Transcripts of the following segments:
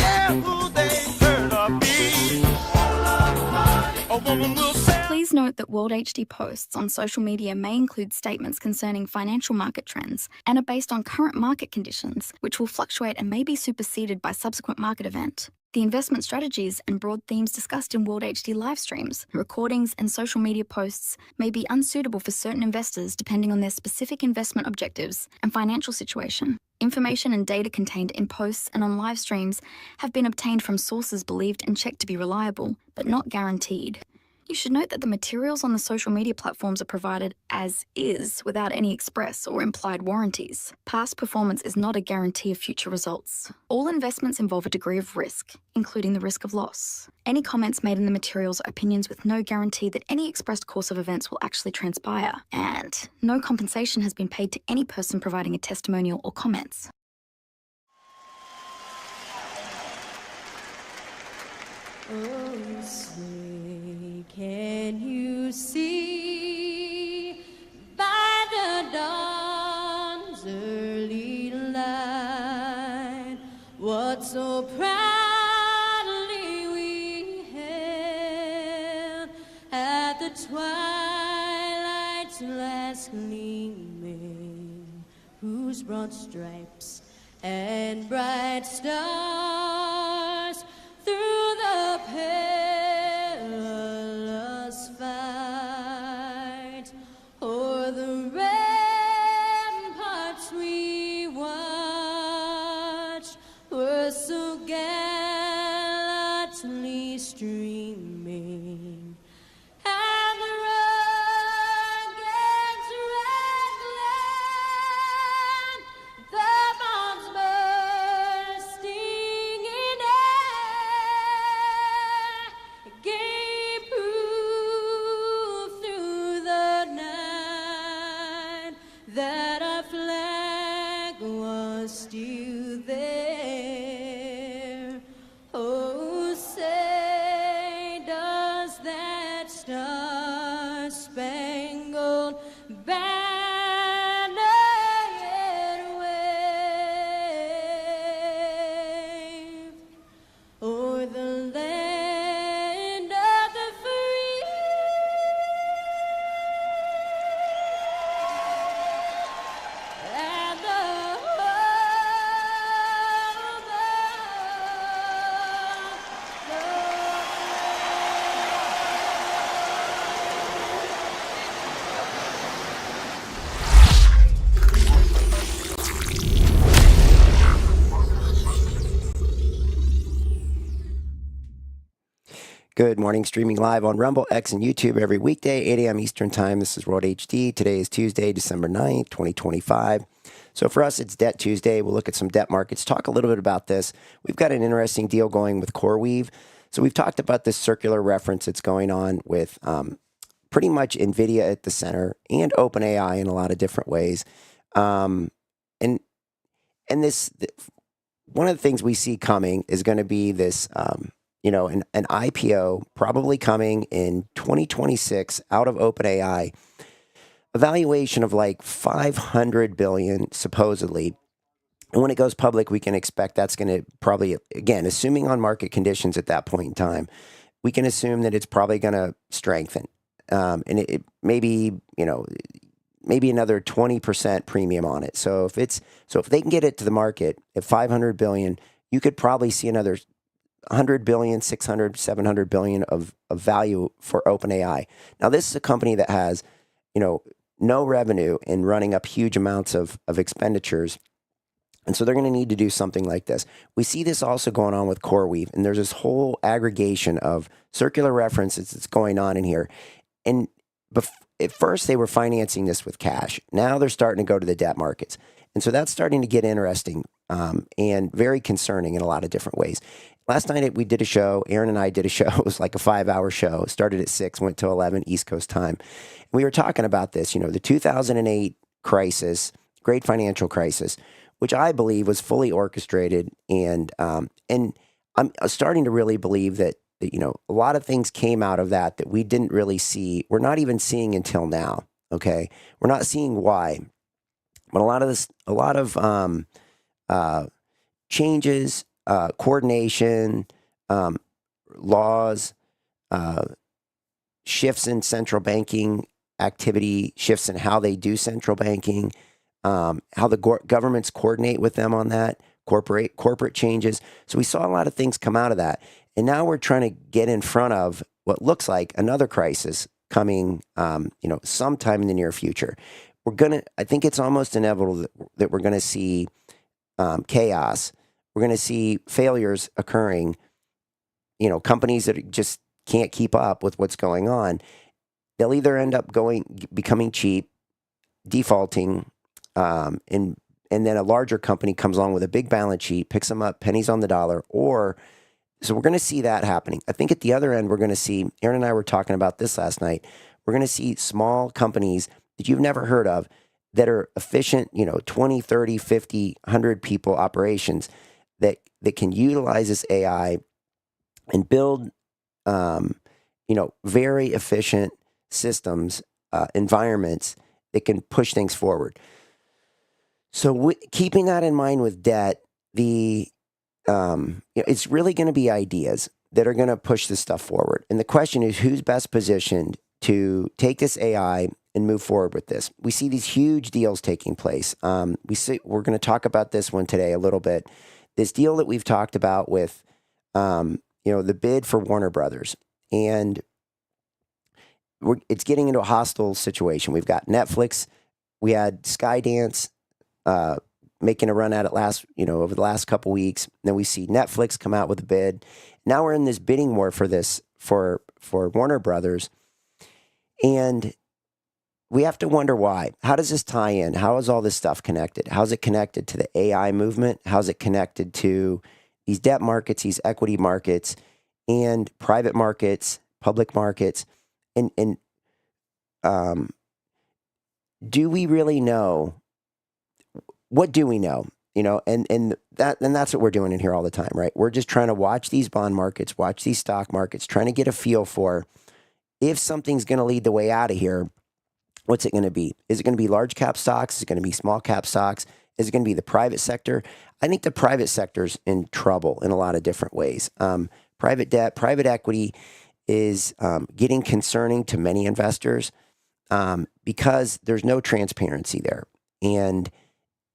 care who they hurt or be. A woman will say. Please note that World HD posts on social media may include statements concerning financial market trends and are based on current market conditions, which will fluctuate and may be superseded by subsequent market event. The investment strategies and broad themes discussed in World HD live streams, recordings, and social media posts may be unsuitable for certain investors depending on their specific investment objectives and financial situation. Information and data contained in posts and on live streams have been obtained from sources believed and checked to be reliable, but not guaranteed. You should note that the materials on the social media platforms are provided as is without any express or implied warranties. Past performance is not a guarantee of future results. All investments involve a degree of risk, including the risk of loss. Any comments made in the materials are opinions with no guarantee that any expressed course of events will actually transpire, and no compensation has been paid to any person providing a testimonial or comments. Oh, say, can you see by the dawn's early light what so proudly we hailed at the twilight's last gleaming, whose broad stripes and bright stars through the perilous fight o'er the ramparts we watched were so gallantly streaming, and the rugged red land, the bombs bursting in air, gave proof through the night that our flag was still there. Oh, say, does that star-spangled banner yet wave o'er the land of the free? And the Good morning, streaming live on Rumble, X, and YouTube every weekday, 8 a.m. Eastern Time. This is World HD. Today is Tuesday, December 9th, 2025. So for us, it's Debt Tuesday. We'll look at some debt markets, talk a little bit about this. We've got an interesting deal going with CoreWeave. So we've talked about this circular reference that's going on with pretty much NVIDIA at the center and OpenAI in a lot of different ways. And this, one of the things we see coming is going to be this, an IPO probably coming in 2026 out of OpenAI, a valuation of like 500 billion supposedly. And when it goes public, we can expect that's going to probably, again, assuming on market conditions at that point in time, we can assume that it's probably going to strengthen. And it maybe another 20% premium on it. So if they can get it to the market at 500 billion, you could probably see another 100 billion, 600, 700 billion of value for OpenAI. Now, this is a company that has, no revenue and running up huge amounts of expenditures. And so they're going to need to do something like this. We see this also going on with CoreWeave, and there's this whole aggregation of circular references that's going on in here. And at first, they were financing this with cash. Now they're starting to go to the debt markets. And so that's starting to get interesting and very concerning in a lot of different ways. Last night we did a show. Aaron and I did a show. It was like a 5-hour show. It started at 6, went to 11 East Coast time. And we were talking about this, the 2008 crisis, great financial crisis, which I believe was fully orchestrated. And I'm starting to really believe that a lot of things came out of that we didn't really see. We're not even seeing until now. Okay, we're not seeing why, but a lot of changes coordination, laws, shifts in central banking activity, shifts in how they do central banking, how the governments coordinate with them on that, corporate changes. So we saw a lot of things come out of that. And now we're trying to get in front of what looks like another crisis coming, sometime in the near future. I think it's almost inevitable that we're going to see chaos. We're going to see failures occurring, companies that just can't keep up with what's going on. They'll either end up becoming cheap, defaulting, and then a larger company comes along with a big balance sheet, picks them up, pennies on the dollar, so we're going to see that happening. I think at the other end, we're going to see, Aaron and I were talking about this last night, we're going to see small companies that you've never heard of that are efficient, 20, 30, 50, 100 people operations that can utilize this AI and build, very efficient systems, environments that can push things forward. So keeping that in mind with debt, it's really going to be ideas that are going to push this stuff forward. And the question is, who's best positioned to take this AI and move forward with this? We see these huge deals taking place. We're going to talk about this one today a little bit. This deal that we've talked about with, the bid for Warner Brothers, and it's getting into a hostile situation. We've got Netflix, we had Skydance making a run at it over the last couple weeks. Then we see Netflix come out with a bid. Now we're in this bidding war for this for Warner Brothers, and we have to wonder why. How does this tie in? How is all this stuff connected? How's it connected to the AI movement? How's it connected to these debt markets, these equity markets, and private markets, public markets? And do we really know? What do we know? And that's what we're doing in here all the time, right? We're just trying to watch these bond markets, watch these stock markets, trying to get a feel for if something's going to lead the way out of here. What's it going to be? Is it going to be large cap stocks? Is it going to be small cap stocks? Is it going to be the private sector? I think the private sector's in trouble in a lot of different ways. Private debt, private equity is getting concerning to many investors because there's no transparency there. And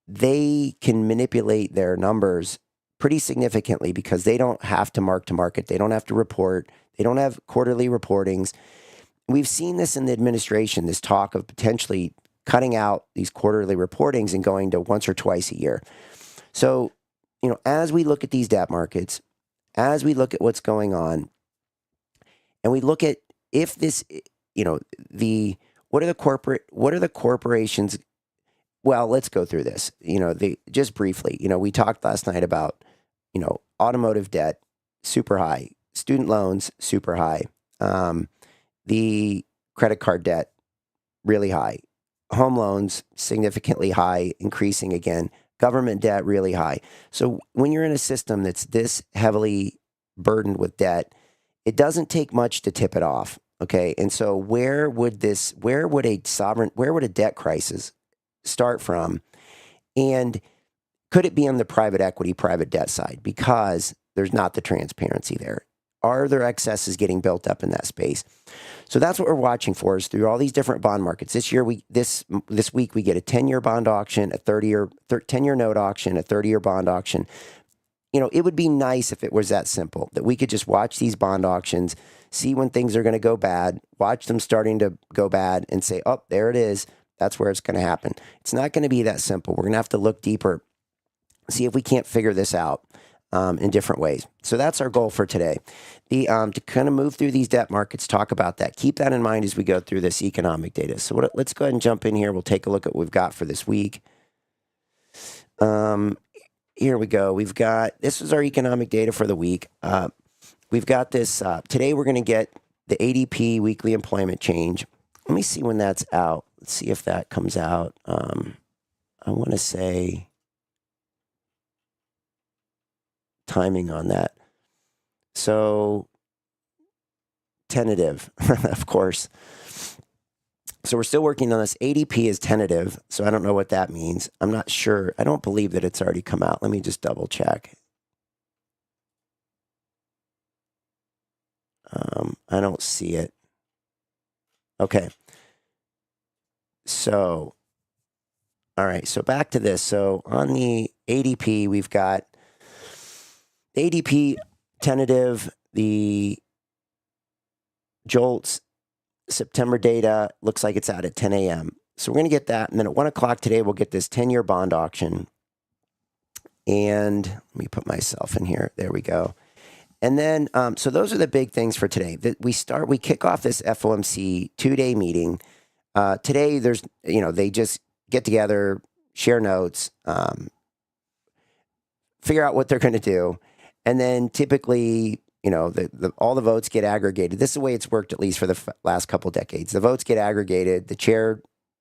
they can manipulate their numbers pretty significantly because they don't have to mark to market. They don't have to report. They don't have quarterly reportings. We've seen this in the administration, this talk of potentially cutting out these quarterly reportings and going to once or twice a year. So, as we look at these debt markets, as we look at what's going on, and we look at if this, what are the corporations? Well, let's go through this. Just briefly, we talked last night about, automotive debt, super high, student loans, super high, the credit card debt, really high, home loans, significantly high, increasing again, government debt, really high. So when you're in a system that's this heavily burdened with debt, it doesn't take much to tip it off. Okay. And so where would a debt crisis start from? And could it be on the private equity, private debt side? Because there's not the transparency there. Are there excesses getting built up in that space? So that's what we're watching for, is through all these different bond markets. This year, this week, we get a 10-year bond auction, a 10-year note auction, a 30-year bond auction. It would be nice if it was that simple, that we could just watch these bond auctions, see when things are going to go bad, watch them starting to go bad, and say, oh, there it is. That's where it's going to happen. It's not going to be that simple. We're going to have to look deeper, see if we can't figure this out in different ways. So that's our goal for today. To kind of move through these debt markets, talk about that. Keep that in mind as we go through this economic data. So let's go ahead and jump in here. We'll take a look at what we've got for this week. Here we go. This is our economic data for the week. We've got this, today we're going to get the ADP weekly employment change. Let me see when that's out. Let's see if that comes out. I want to say timing on that. So tentative, of course. So we're still working on this. ADP is tentative, so I don't know what that means. I'm not sure. I don't believe that it's already come out. Let me just double check. I don't see it. Okay. So, all right. So back to this. So on the ADP, we've got ADP tentative, the JOLTS September data looks like it's out at 10 a.m. So we're going to get that. And then at 1 o'clock today, we'll get this 10-year bond auction. And let me put myself in here. There we go. And then, so those are the big things for today. We kick off this FOMC 2-day meeting. Today, they just get together, share notes, figure out what they're going to do. And then typically, all the votes get aggregated. This is the way it's worked, at least for the last couple decades. The votes get aggregated. The chair,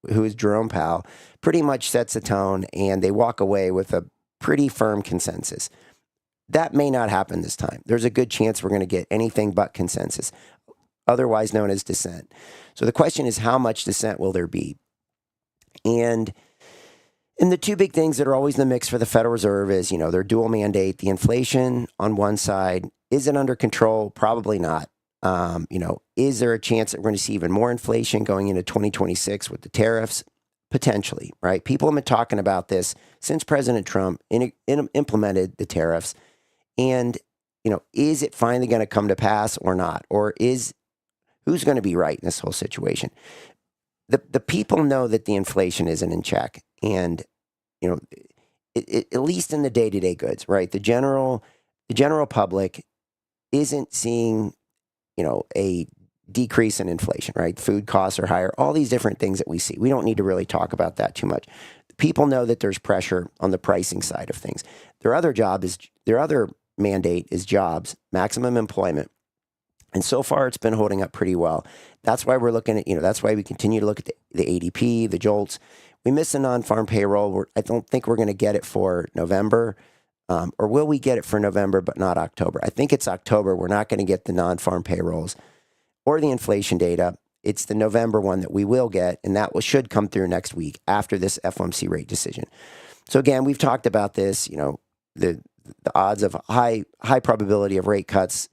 who is Jerome Powell, pretty much sets the tone, and they walk away with a pretty firm consensus. That may not happen this time. There's a good chance we're going to get anything but consensus, otherwise known as dissent. So the question is, how much dissent will there be? And the two big things that are always in the mix for the Federal Reserve is, their dual mandate, the inflation on one side. Is it under control? Probably not. Is there a chance that we're going to see even more inflation going into 2026 with the tariffs? Potentially, right? People have been talking about this since President Trump implemented the tariffs. And, is it finally going to come to pass or not? Or who's going to be right in this whole situation? The people know that the inflation isn't in check. And, at least in the day-to-day goods, right? The general public isn't seeing, a decrease in inflation, right? Food costs are higher, all these different things that we see. We don't need to really talk about that too much. People know that there's pressure on the pricing side of things. Their other mandate is jobs, maximum employment. And so far it's been holding up pretty well. That's why we're looking at, that's why we continue to look at the ADP, the JOLTS. We missed the non-farm payroll. I don't think we're going to get it for November. Or will we get it for November, but not October? I think it's October. We're not going to get the non-farm payrolls or the inflation data. It's the November one that we will get, and that should come through next week after this FOMC rate decision. So again, we've talked about this, the odds of high probability of rate cuts,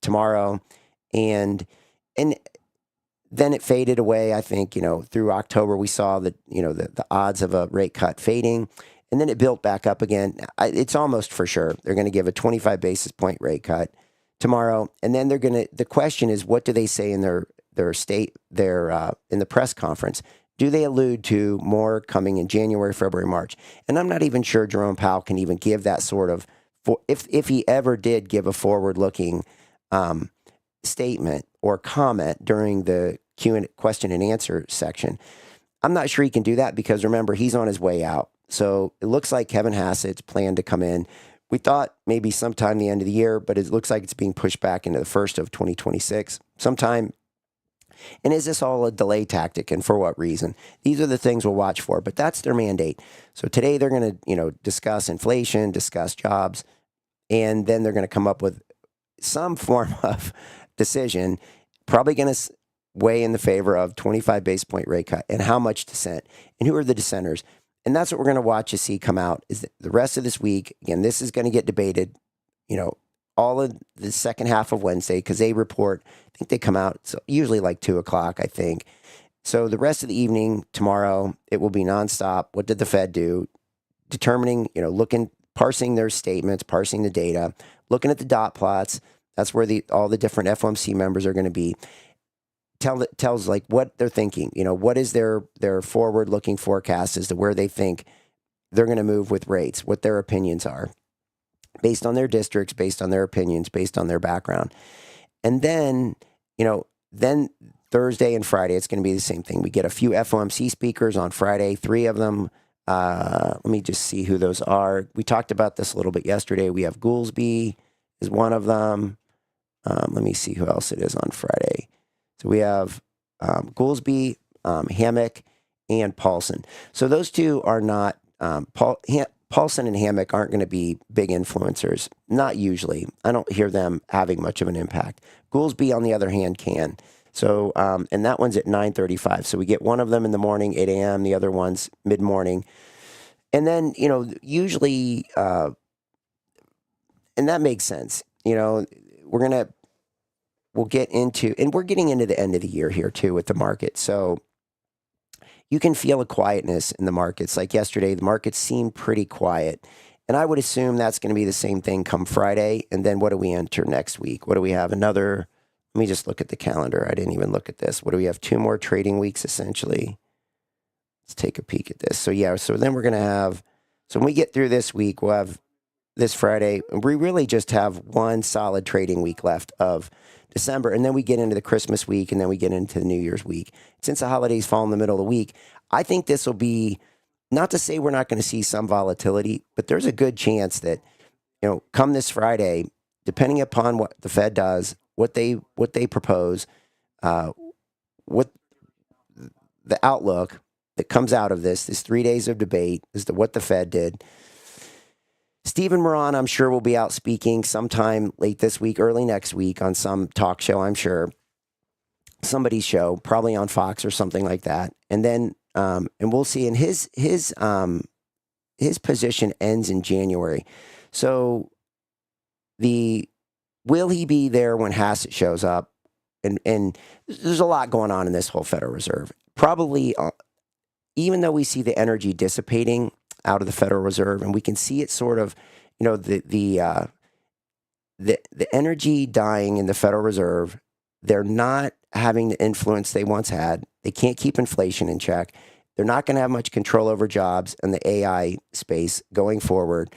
tomorrow, and then it faded away. I think, through October, we saw that, the odds of a rate cut fading. And then it built back up again. It's almost for sure they're going to give a 25 basis point rate cut tomorrow. And then the question is, what do they say in their in the press conference? Do they allude to more coming in January, February, March? And I'm not even sure Jerome Powell can even give that sort of, if he ever did give a forward-looking statement or comment during the question and answer section. I'm not sure he can do that because, remember, he's on his way out. So it looks like Kevin Hassett's planned to come in. We thought maybe sometime the end of the year, but it looks like it's being pushed back into the first of 2026 sometime. And is this all a delay tactic, and for what reason? These are the things we'll watch for, but that's their mandate. So today they're going to, discuss inflation, discuss jobs, and then they're going to come up with some form of decision, probably going to weigh in the favor of 25 basis point rate cut and how much dissent and who are the dissenters. And that's what we're going to watch to see come out is the rest of this week. Again, this is going to get debated, all of the second half of Wednesday because they report, I think they come out usually like 2 o'clock, I think. So the rest of the evening tomorrow, it will be nonstop. What did the Fed do? Determining, parsing their statements, parsing the data, looking at the dot plots. That's where all the different FOMC members are going to be. Tells like what they're thinking, what is their forward-looking forecast as to where they think they're going to move with rates, what their opinions are, based on their districts, based on their opinions, based on their background. And then, then Thursday and Friday, it's going to be the same thing. We get a few FOMC speakers on Friday, 3 of them. Let me just see who those are. We talked about this a little bit yesterday. We have Goolsbee is one of them. Let me see who else it is on Friday. So we have Goolsbee, Hammack, and Paulson. So those two are not, Paulson and Hammack aren't going to be big influencers. Not usually. I don't hear them having much of an impact. Goolsbee, on the other hand, can. So, and that one's at 9:35. So we get one of them in the morning, 8 a.m., the other one's mid-morning. And then, usually, and that makes sense. We're going to, we'll get into, and we're getting into the end of the year here too with the market. So you can feel a quietness in the markets. Like yesterday, the markets seemed pretty quiet. And I would assume that's going to be the same thing come Friday. And then what do we enter next week? What do we have? Let me just look at the calendar. I didn't even look at this. What do we have? 2 more trading weeks essentially. Let's take a peek at this. So then we're going to have, so when we get through this week, we'll have this Friday. We really just have one solid trading week left of December. And then we get into the Christmas week, and then we get into the New Year's week. Since the holidays fall in the middle of the week, I think this will be, not to say we're not going to see some volatility, but there's a good chance that, come this Friday, depending upon what the Fed does, what they propose, what the outlook that comes out of this 3 days of debate as to what the Fed did. Stephen Moran, I'm sure, will be out speaking sometime late this week, early next week on some talk show, I'm sure. Somebody's show, probably on Fox or something like that. And then, and we'll see. And his position ends in January. So will he be there when Hassett shows up? And there's a lot going on in this whole Federal Reserve. Probably, even though we see the energy dissipating out of the Federal Reserve, and we can see it sort of, the energy dying in the Federal Reserve. They're not having the influence they once had. They can't keep inflation in check. They're not going to have much control over jobs and the AI space going forward.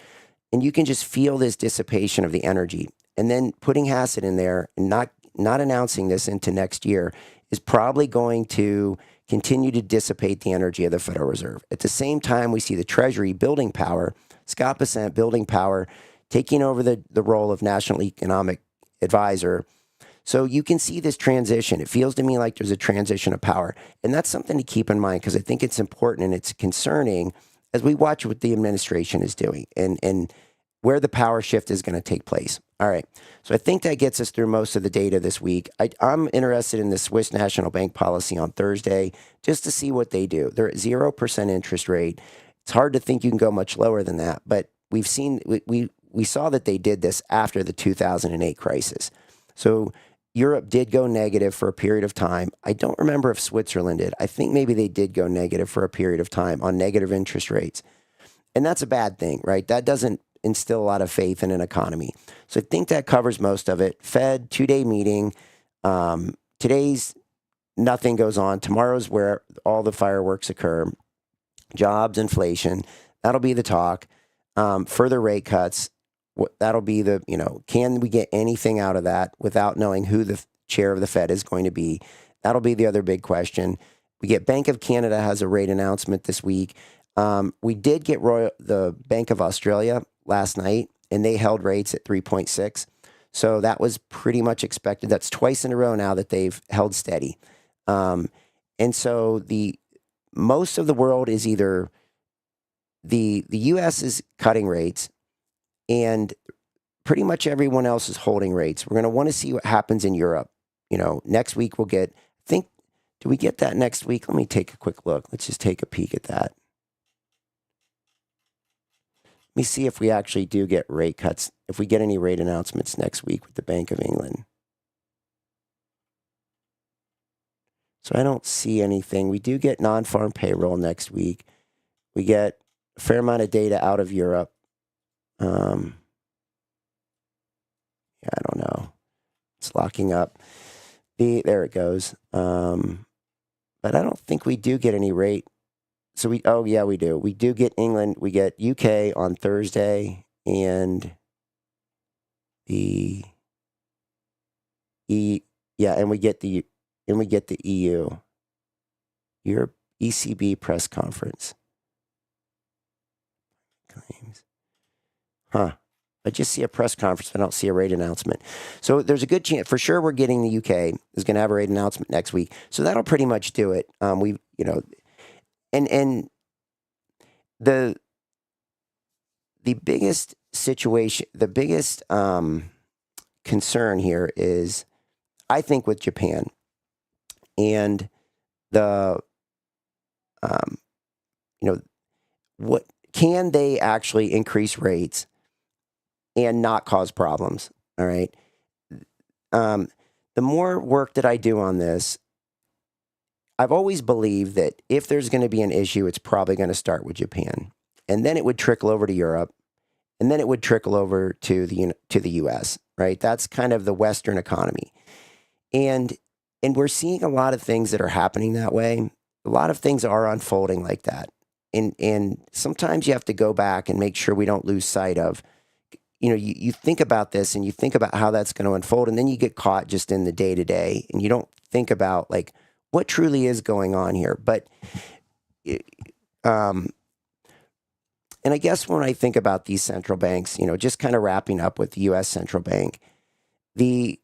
And you can just feel this dissipation of the energy. And then putting Hassett in there and not announcing this into next year is probably going to continue to dissipate the energy of the Federal Reserve. At the same time, we see the Treasury building power, Scott Bessent building power, taking over the role of National Economic Advisor. So you can see this transition. It feels to me like there's a transition of power. And that's something to keep in mind because I think it's important and it's concerning as we watch what the administration is doing and where the power shift is going to take place. All right. So I think that gets us through most of the data this week. I'm interested in the Swiss National Bank policy on Thursday just to see what they do. They're at 0% interest rate. It's hard to think you can go much lower than that, but we've seen, we saw that they did this after the 2008 crisis. So Europe did go negative for a period of time. I don't remember if Switzerland did. I think maybe they did go negative for a period of time on negative interest rates. And that's a bad thing, right? That doesn't instill a lot of faith in an economy. So I think that covers most of it. Fed 2-day meeting. Today's nothing goes on. Tomorrow's where all the fireworks occur. Jobs, inflation. That'll be the talk. Further rate cuts. That'll be the, can we get anything out of that without knowing who the chair of the Fed is going to be? That'll be the other big question. We get Bank of Canada has a rate announcement this week. We did get the Bank of Australia last night, and they held rates at 3.6. So that was pretty much expected. That's twice in a row now that they've held steady. And so most of the world is either the U.S. is cutting rates, and pretty much everyone else is holding rates. We're going to want to see what happens in Europe. Next week we'll get, do we get that next week? Let me take a quick look. Let's just take a peek at that. Let me see if we actually do get rate cuts, if we get any rate announcements next week with the Bank of England. So I don't see anything. We do get non-farm payroll next week. We get a fair amount of data out of Europe. I don't know. It's locking up. There it goes. But I don't think we do get any rate. So we do. We do get England. We get UK on Thursday and and we get the EU. Europe ECB press conference. Claims. Huh. I just see a press conference. I don't see a rate announcement. So there's a good chance, for sure, we're getting the UK is going to have a rate announcement next week. So that'll pretty much do it. And the biggest situation, the biggest concern here is, I think, with Japan and what can they actually increase rates and not cause problems? All right. The the more work that I do on this, I've always believed that if there's going to be an issue, it's probably going to start with Japan, and then it would trickle over to Europe, and then it would trickle over to the U.S. Right? That's kind of the Western economy, and we're seeing a lot of things that are happening that way. A lot of things are unfolding like that, and sometimes you have to go back and make sure we don't lose sight of. You think about this and you think about how that's going to unfold, and then you get caught just in the day to day, and you don't think about like what truly is going on here. But, and I guess when I think about these central banks, just kind of wrapping up with the U.S. central bank, it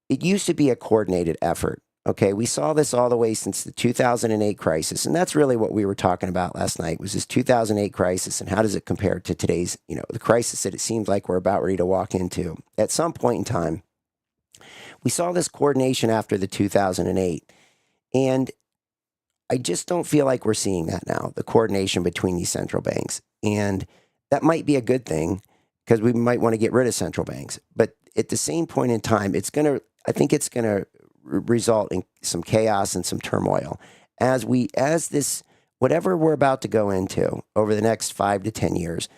used to be a coordinated effort. Okay, we saw this all the way since the 2008 crisis, and that's really what we were talking about last night, was this 2008 crisis, and how does it compare to today's, the crisis that it seems like we're about ready to walk into. At some point in time, we saw this coordination after the 2008, and I just don't feel like we're seeing that now, the coordination between these central banks, and that might be a good thing because we might want to get rid of central banks, but at the same point in time, I think it's going to result in some chaos and some turmoil as this, whatever we're about to go into over the next 5 to 10 years,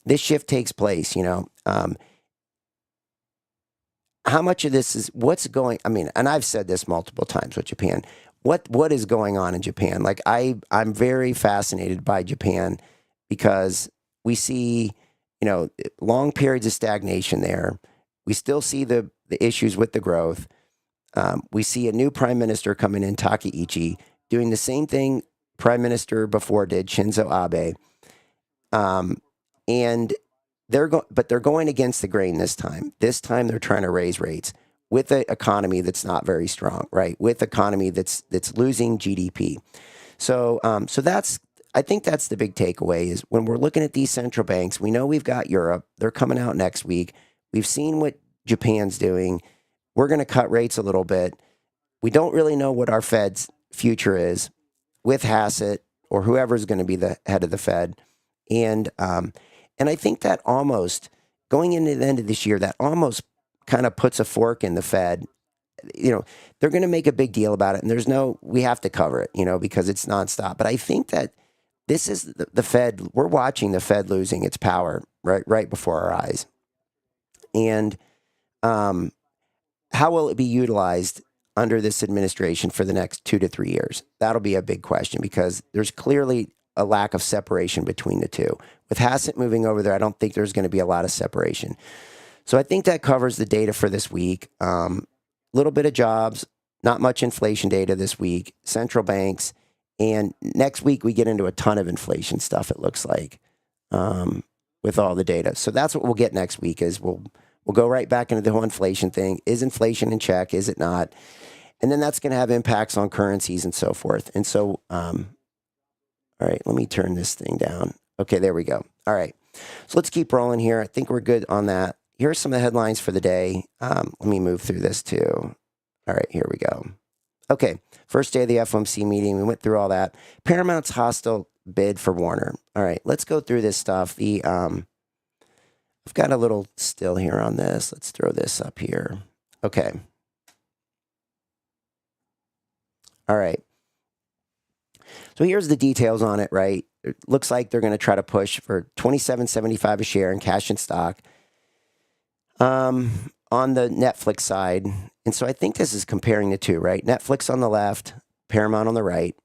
this shift takes place. How much of this is what's going, and I've said this multiple times with Japan, what is going on in Japan? Like I'm very fascinated by Japan because we see, long periods of stagnation there. We still see the issues with the growth. We see a new prime minister coming in, Takaichi, doing the same thing prime minister before did, Shinzo Abe. And they're going against the grain this time. This time they're trying to raise rates with an economy that's not very strong, right? With economy that's losing GDP. So I think that's the big takeaway is when we're looking at these central banks, we know we've got Europe. They're coming out next week. We've seen what Japan's doing. We're going to cut rates a little bit. We don't really know what our Fed's future is with Hassett or whoever's going to be the head of the Fed. And I think that almost going into the end of this year, that almost kind of puts a fork in the Fed. They're going to make a big deal about it, and we have to cover it, because it's nonstop. But I think that this is the Fed. We're watching the Fed losing its power right before our eyes. And how will it be utilized under this administration for the next 2 to 3 years? That'll be a big question because there's clearly a lack of separation between the two. With Hassett moving over there, I don't think there's going to be a lot of separation. So I think that covers the data for this week. Little bit of jobs, not much inflation data this week, central banks, and next week we get into a ton of inflation stuff, it looks like, with all the data. So that's what we'll get next week is we'll go right back into the whole inflation thing. Is inflation in check? Is it not? And then that's going to have impacts on currencies and so forth. And so, all right, let me turn this thing down. Okay, there we go. All right. So let's keep rolling here. I think we're good on that. Here are some of the headlines for the day. Let me move through this too. All right, here we go. Okay, first day of the FOMC meeting. We went through all that. Paramount's hostile bid for Warner. All right, let's go through this stuff. I've got a little still here on this. Let's throw this up here. Okay. All right. So here's the details on it, right? It looks like they're going to try to push for $27.75 a share in cash and stock on the Netflix side. And so I think this is comparing the two, right? Netflix on the left, Paramount on the right.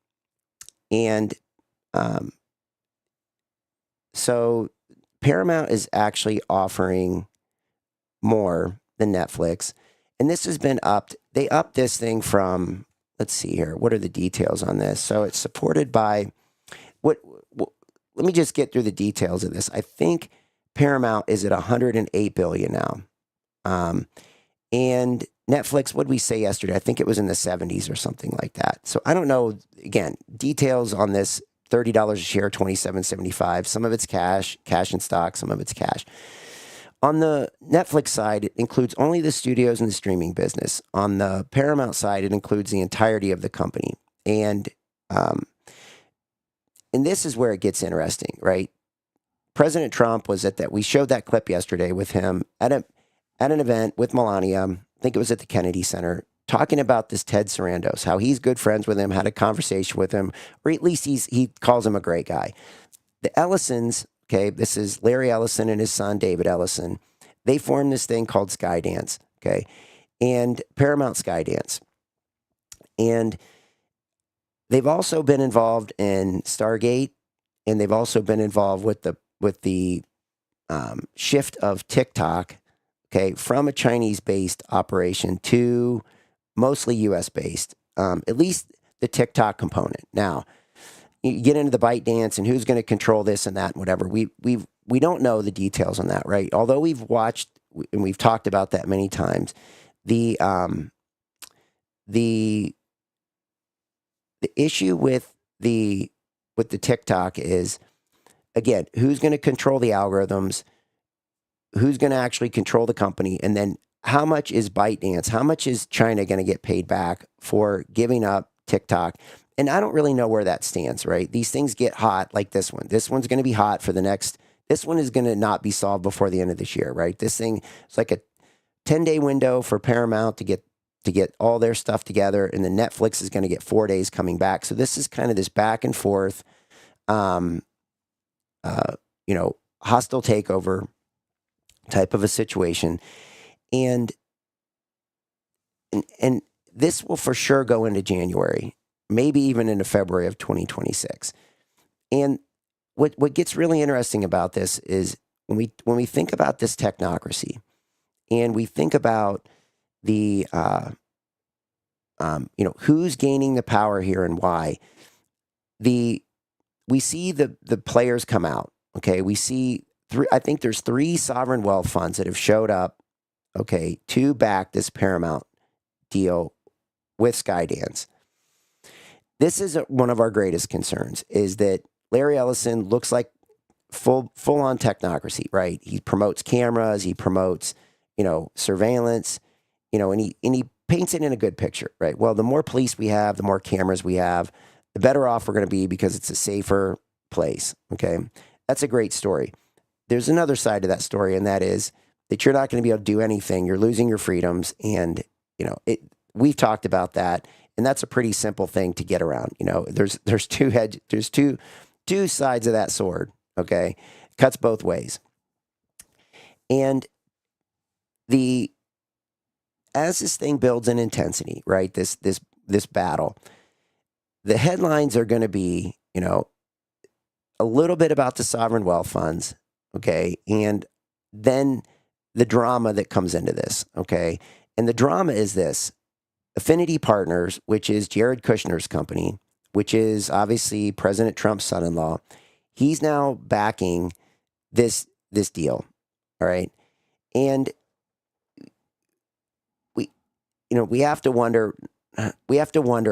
And so Paramount is actually offering more than Netflix. And this has been upped. They upped this thing from, let's see here. What are the details on this? So it's supported by let me just get through the details of this. I think Paramount is at $108 billion now. And Netflix, what did we say yesterday? I think it was in the 70s or something like that. So I don't know, again, details on this $30 a share, $27.75. Some of it's cash and stock, some of it's cash. On the Netflix side, it includes only the studios and the streaming business. On the Paramount side, it includes the entirety of the company. And this is where it gets interesting, right? President Trump was at that. We showed that clip yesterday with him at an event with Melania. I think it was at the Kennedy Center. talking about this Ted Sarandos, how he's good friends with him, had a conversation with him, or at least he calls him a great guy. The Ellisons, okay, this is Larry Ellison and his son, David Ellison. They formed this thing called Skydance, okay, and Paramount Skydance. And they've also been involved in Stargate, and they've also been involved with the shift of TikTok, okay, from a Chinese-based operation to mostly U.S.-based, at least the TikTok component. Now, you get into the ByteDance and who's going to control this and that and whatever. We don't know the details on that, right? Although we've watched and we've talked about that many times, the issue with the TikTok is, again, who's going to control the algorithms, who's going to actually control the company, and then how much is ByteDance, how much is China going to get paid back for giving up TikTok? And I don't really know where that stands, right? These things get hot like this one. This one's going to be hot for this one is going to not be solved before the end of this year, right? This thing, it's like a 10-day window for Paramount to get all their stuff together, and then Netflix is going to get 4 days coming back. So this is kind of this back and forth, hostile takeover type of a situation. And this will for sure go into January, maybe even into February of 2026. And what gets really interesting about this is when we think about this technocracy, and we think about the who's gaining the power here and why, we see the players come out. Okay, we see I think there's 3 sovereign wealth funds that have showed up, okay, to back this Paramount deal with Skydance. This is one of our greatest concerns, is that Larry Ellison looks like full on technocracy, right? He promotes cameras, he promotes, surveillance, and he paints it in a good picture, right? Well, the more police we have, the more cameras we have, the better off we're going to be because it's a safer place. Okay. That's a great story. There's another side to that story, and that is that you're not going to be able to do anything. You're losing your freedoms. And, we've talked about that, and that's a pretty simple thing to get around. There's two sides of that sword. Okay. It cuts both ways. And as this thing builds in intensity, right? This battle, the headlines are going to be, a little bit about the sovereign wealth funds, okay, and then the drama that comes into this, okay, and the drama is this: Affinity Partners, which is Jared Kushner's company, which is obviously President Trump's son-in-law, he's now backing this deal, all right, and we have to wonder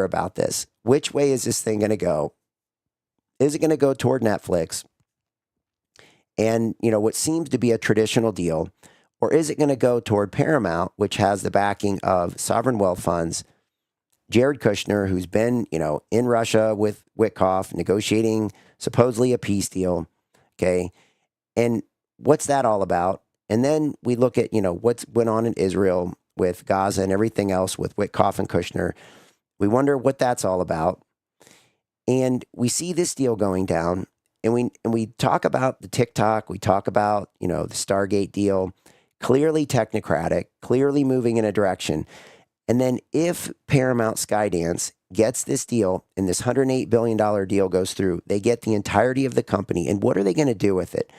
about this. Which way is this thing going to go? Is it going to go toward Netflix and, what seems to be a traditional deal, or is it going to go toward Paramount, which has the backing of sovereign wealth funds, Jared Kushner, who's been, in Russia with Witkoff negotiating supposedly a peace deal, okay? And what's that all about? And then we look at, what's went on in Israel with Gaza and everything else with Witkoff and Kushner. We wonder what that's all about. And we see this deal going down, and we talk about the TikTok, we talk about, the Stargate deal, clearly technocratic, clearly moving in a direction. And then if Paramount Skydance gets this deal and this $108 billion deal goes through, they get the entirety of the company. And what are they going to do with it?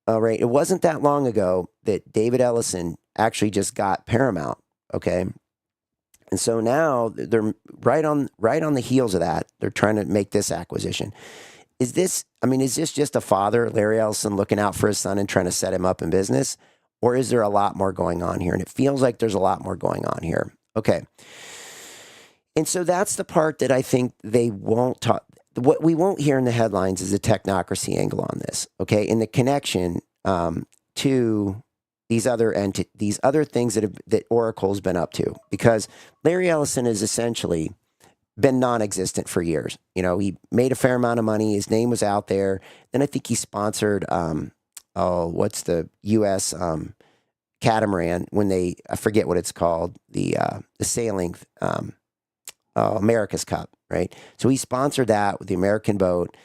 All right. It wasn't that long ago that David Ellison actually just got Paramount. Okay. And so now they're right on the heels of that. They're trying to make this acquisition. Is this just a father, Larry Ellison, looking out for his son and trying to set him up in business? Or is there a lot more going on here? And it feels like there's a lot more going on here. Okay. And so that's the part that I think they won't talk. What we won't hear in the headlines is the technocracy angle on this. Okay. And the connection to these other things that Oracle's been up to, because Larry Ellison has essentially been non-existent for years. He made a fair amount of money. His name was out there. Then I think he sponsored, what's the U.S. catamaran when I forget what it's called, the sailing, America's Cup, right? So he sponsored that with the American boat.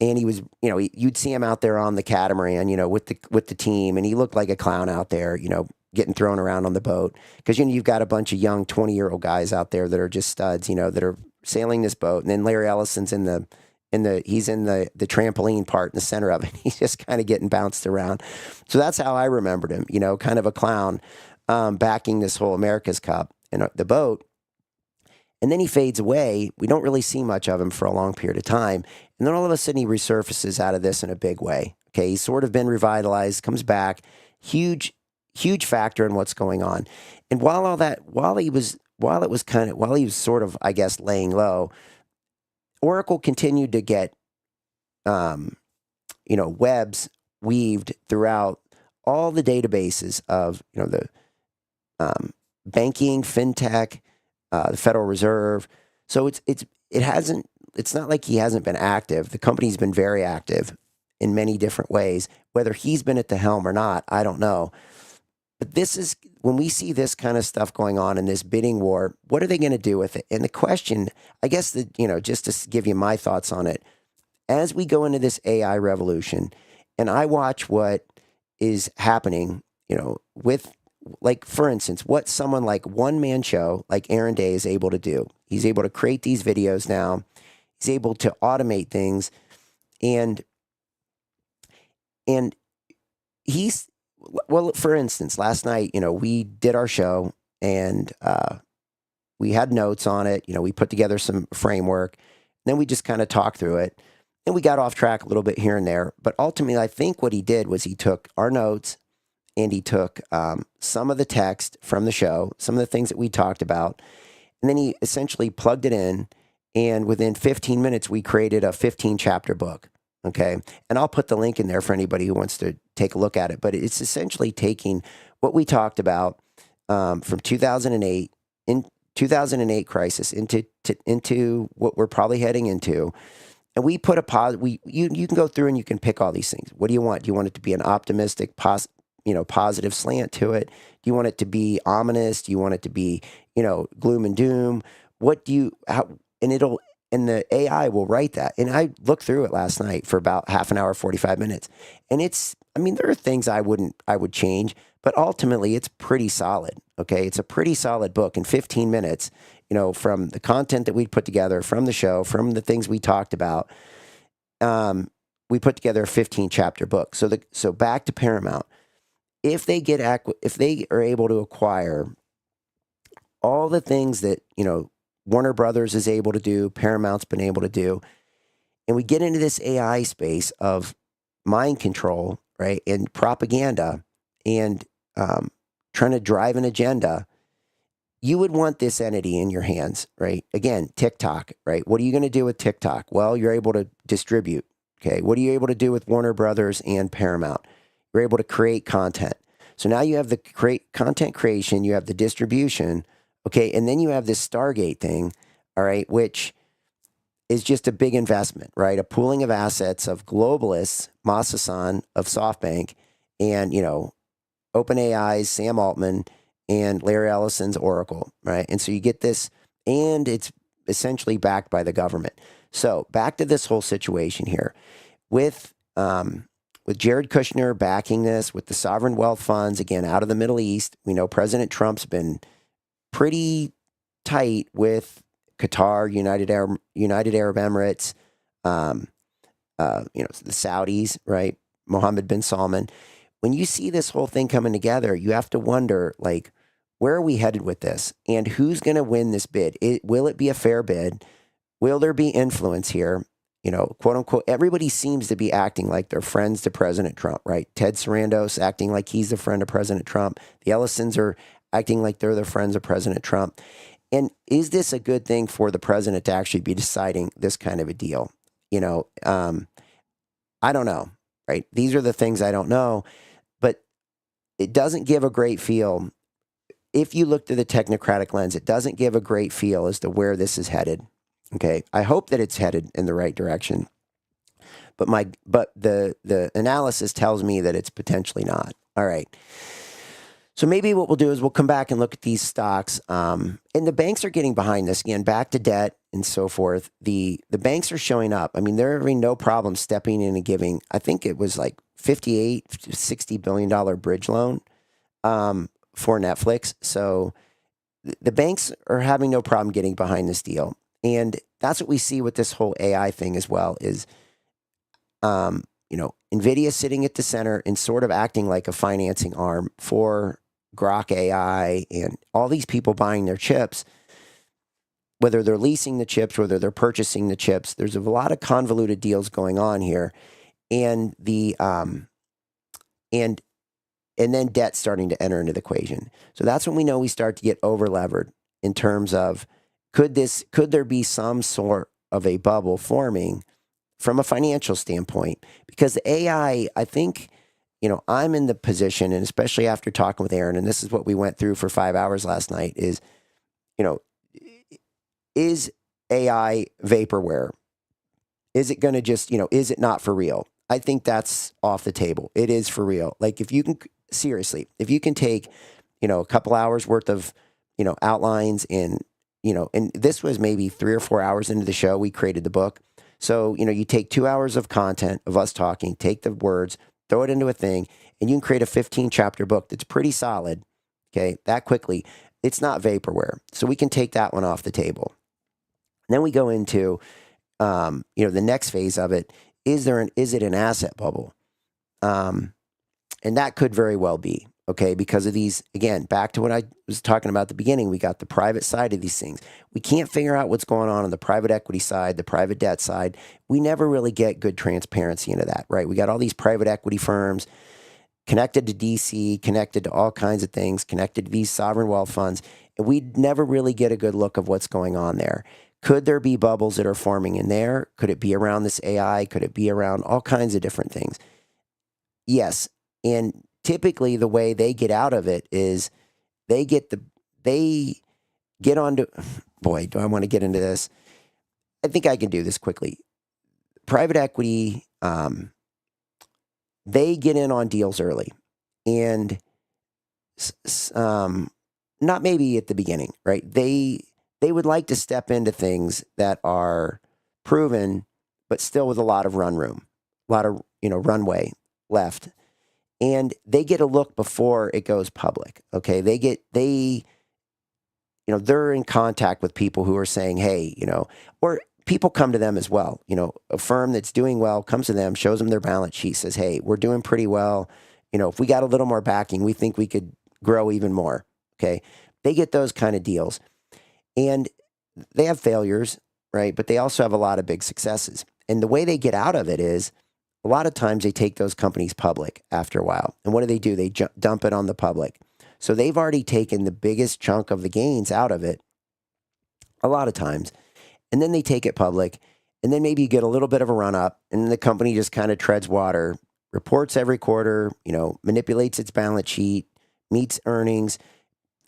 And he was, you'd see him out there on the catamaran, with the team, and he looked like a clown out there, getting thrown around on the boat. Because you've got a bunch of young 20-year-old guys out there that are just studs, that are sailing this boat. And then Larry Ellison's he's in the trampoline part in the center of it. He's just kind of getting bounced around. So that's how I remembered him, kind of a clown, backing this whole America's Cup and the boat. And then he fades away. We don't really see much of him for a long period of time. And then all of a sudden he resurfaces out of this in a big way. Okay. He's sort of been revitalized, comes back, huge factor in what's going on. And while he was sort of, I guess, laying low, Oracle continued to get, webs weaved throughout all the databases of, the banking, fintech, the Federal Reserve. So it's not like he hasn't been active. The company's been very active in many different ways. Whether he's been at the helm or not, I don't know. But this is, when we see this kind of stuff going on in this bidding war, what are they going to do with it? And the question, I guess, just to give you my thoughts on it, as we go into this AI revolution, and I watch what is happening, with, like, for instance, what someone like One Man Show, like Aaron Day, is able to do. He's able to create these videos now. He's able to automate things. And he's, well, for instance, last night, we did our show and we had notes on it. We put together some framework. Then we just kind of talked through it. And we got off track a little bit here and there. But ultimately, I think what he did was he took our notes and he took some of the text from the show, some of the things that we talked about, and then he essentially plugged it in. And within 15 minutes, we created a 15-chapter book. Okay. And I'll put the link in there for anybody who wants to take a look at it. But it's essentially taking what we talked about from 2008, in 2008 crisis into what we're probably heading into. And we put you can go through and you can pick all these things. What do you want? Do you want it to be an optimistic, positive slant to it? Do you want it to be ominous? Do you want it to be, gloom and doom? And the AI will write that. And I looked through it last night for about half an hour, 45 minutes. And there are things I would change, but ultimately it's pretty solid. Okay. It's a pretty solid book in 15 minutes, from the content that we put together, from the show, from the things we talked about. We put together a 15-chapter book. So back to Paramount. If they are able to acquire all the things that, Warner Brothers is able to do, Paramount's been able to do, and we get into this AI space of mind control, right, and propaganda, and trying to drive an agenda, you would want this entity in your hands, right? Again, TikTok, right? What are you going to do with TikTok? Well, you're able to distribute, okay? What are you able to do with Warner Brothers and Paramount? You're able to create content. So now you have the content creation, you have the distribution. Okay, and then you have this Stargate thing, all right, which is just a big investment, right? A pooling of assets of globalists, Masasan of SoftBank, and, OpenAI's Sam Altman and Larry Ellison's Oracle, right? And so you get this, and it's essentially backed by the government. So back to this whole situation here. With Jared Kushner backing this, with the sovereign wealth funds, again, out of the Middle East, we know President Trump's been pretty tight with Qatar, United Arab Emirates, the Saudis, right? Mohammed bin Salman. When you see this whole thing coming together, you have to wonder, like, where are we headed with this? And who's going to win this bid? Will it be a fair bid? Will there be influence here? Quote unquote, everybody seems to be acting like they're friends to President Trump, right? Ted Sarandos acting like he's a friend of President Trump. The Ellisons are acting like they're the friends of President Trump. And is this a good thing for the president to actually be deciding this kind of a deal? I don't know, right? These are the things I don't know, but it doesn't give a great feel. If you look through the technocratic lens, it doesn't give a great feel as to where this is headed. Okay. I hope that it's headed in the right direction, but the analysis tells me that it's potentially not. All right. So maybe what we'll do is we'll come back and look at these stocks. And the banks are getting behind this again, back to debt and so forth. The banks are showing up. I mean, they're having no problem stepping in and giving, I think it was like $58 to $60 billion bridge loan for Netflix. So the banks are having no problem getting behind this deal. And that's what we see with this whole AI thing as well is, NVIDIA sitting at the center and sort of acting like a financing arm for Grok AI and all these people buying their chips, whether they're leasing the chips, whether they're purchasing the chips. There's a lot of convoluted deals going on here. And and then debt starting to enter into the equation. So that's when we know we start to get over levered in terms of could there be some sort of a bubble forming from a financial standpoint? Because the AI, I think, I'm in the position, and especially after talking with Aaron, and this is what we went through for 5 hours last night, is AI vaporware? Is it going to just, is it not for real? I think that's off the table. It is for real. Like if you can take, a couple hours worth of, outlines and this was maybe 3 or 4 hours into the show, we created the book. So, you take 2 hours of content of us talking, take the words, throw it into a thing, and you can create a 15-chapter book that's pretty solid, okay, that quickly. It's not vaporware. So we can take that one off the table. And then we go into, the next phase of it. Is it an asset bubble? And that could very well be, okay, because of these, again, back to what I was talking about at the beginning, we got the private side of these things. We can't figure out what's going on the private equity side, the private debt side. We never really get good transparency into that, right? We got all these private equity firms connected to DC, connected to all kinds of things, connected to these sovereign wealth funds, and we never really get a good look of what's going on there. Could there be bubbles that are forming in there? Could it be around this AI? Could it be around all kinds of different things? Yes. And typically the way they get out of it is they get onto, boy, do I want to get into this? I think I can do this quickly. Private equity, they get in on deals early and not maybe at the beginning, right? They would like to step into things that are proven, but still with a lot of run room, a lot of, runway left. And they get a look before it goes public. Okay. They're in contact with people who are saying, hey, or people come to them as well. A firm that's doing well comes to them, shows them their balance sheet, says, hey, we're doing pretty well. If we got a little more backing, we think we could grow even more. Okay. They get those kind of deals. And they have failures, right? But they also have a lot of big successes. And the way they get out of it is a lot of times they take those companies public after a while. And what do? They dump it on the public. So they've already taken the biggest chunk of the gains out of it a lot of times. And then they take it public. And then maybe you get a little bit of a run up and the company just kind of treads water, reports every quarter, manipulates its balance sheet, meets earnings.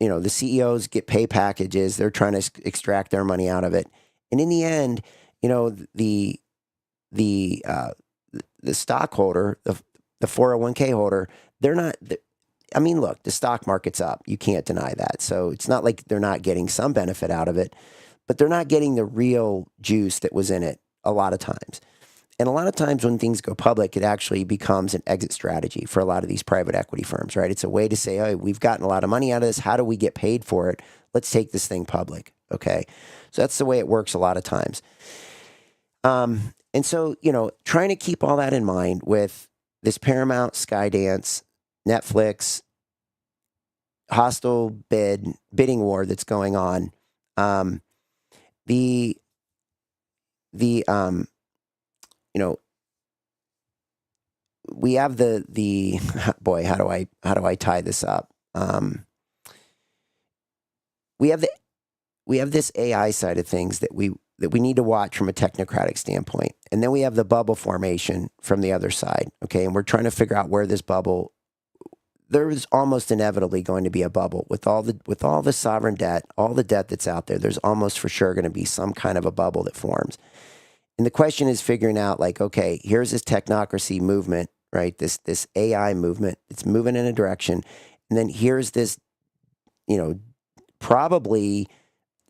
The CEOs get pay packages. They're trying to extract their money out of it. And in the end, the stockholder, the 401k holder, they're not, look, the stock market's up. You can't deny that. So it's not like they're not getting some benefit out of it, but they're not getting the real juice that was in it a lot of times. And a lot of times when things go public, it actually becomes an exit strategy for a lot of these private equity firms, right? It's a way to say, oh, we've gotten a lot of money out of this. How do we get paid for it? Let's take this thing public. Okay. So that's the way it works a lot of times. And so, trying to keep all that in mind with this Paramount, Skydance, Netflix, hostile bidding war that's going on. We have the boy, how do I tie this up? We have this AI side of things that we need to watch from a technocratic standpoint. And then we have the bubble formation from the other side. Okay. And we're trying to figure out where this bubble, there's almost inevitably going to be a bubble with all the sovereign debt, all the debt that's out there. There's almost for sure going to be some kind of a bubble that forms. And the question is figuring out like, okay, here's this technocracy movement, right? This AI movement. It's moving in a direction. And And then here's this, you know, probably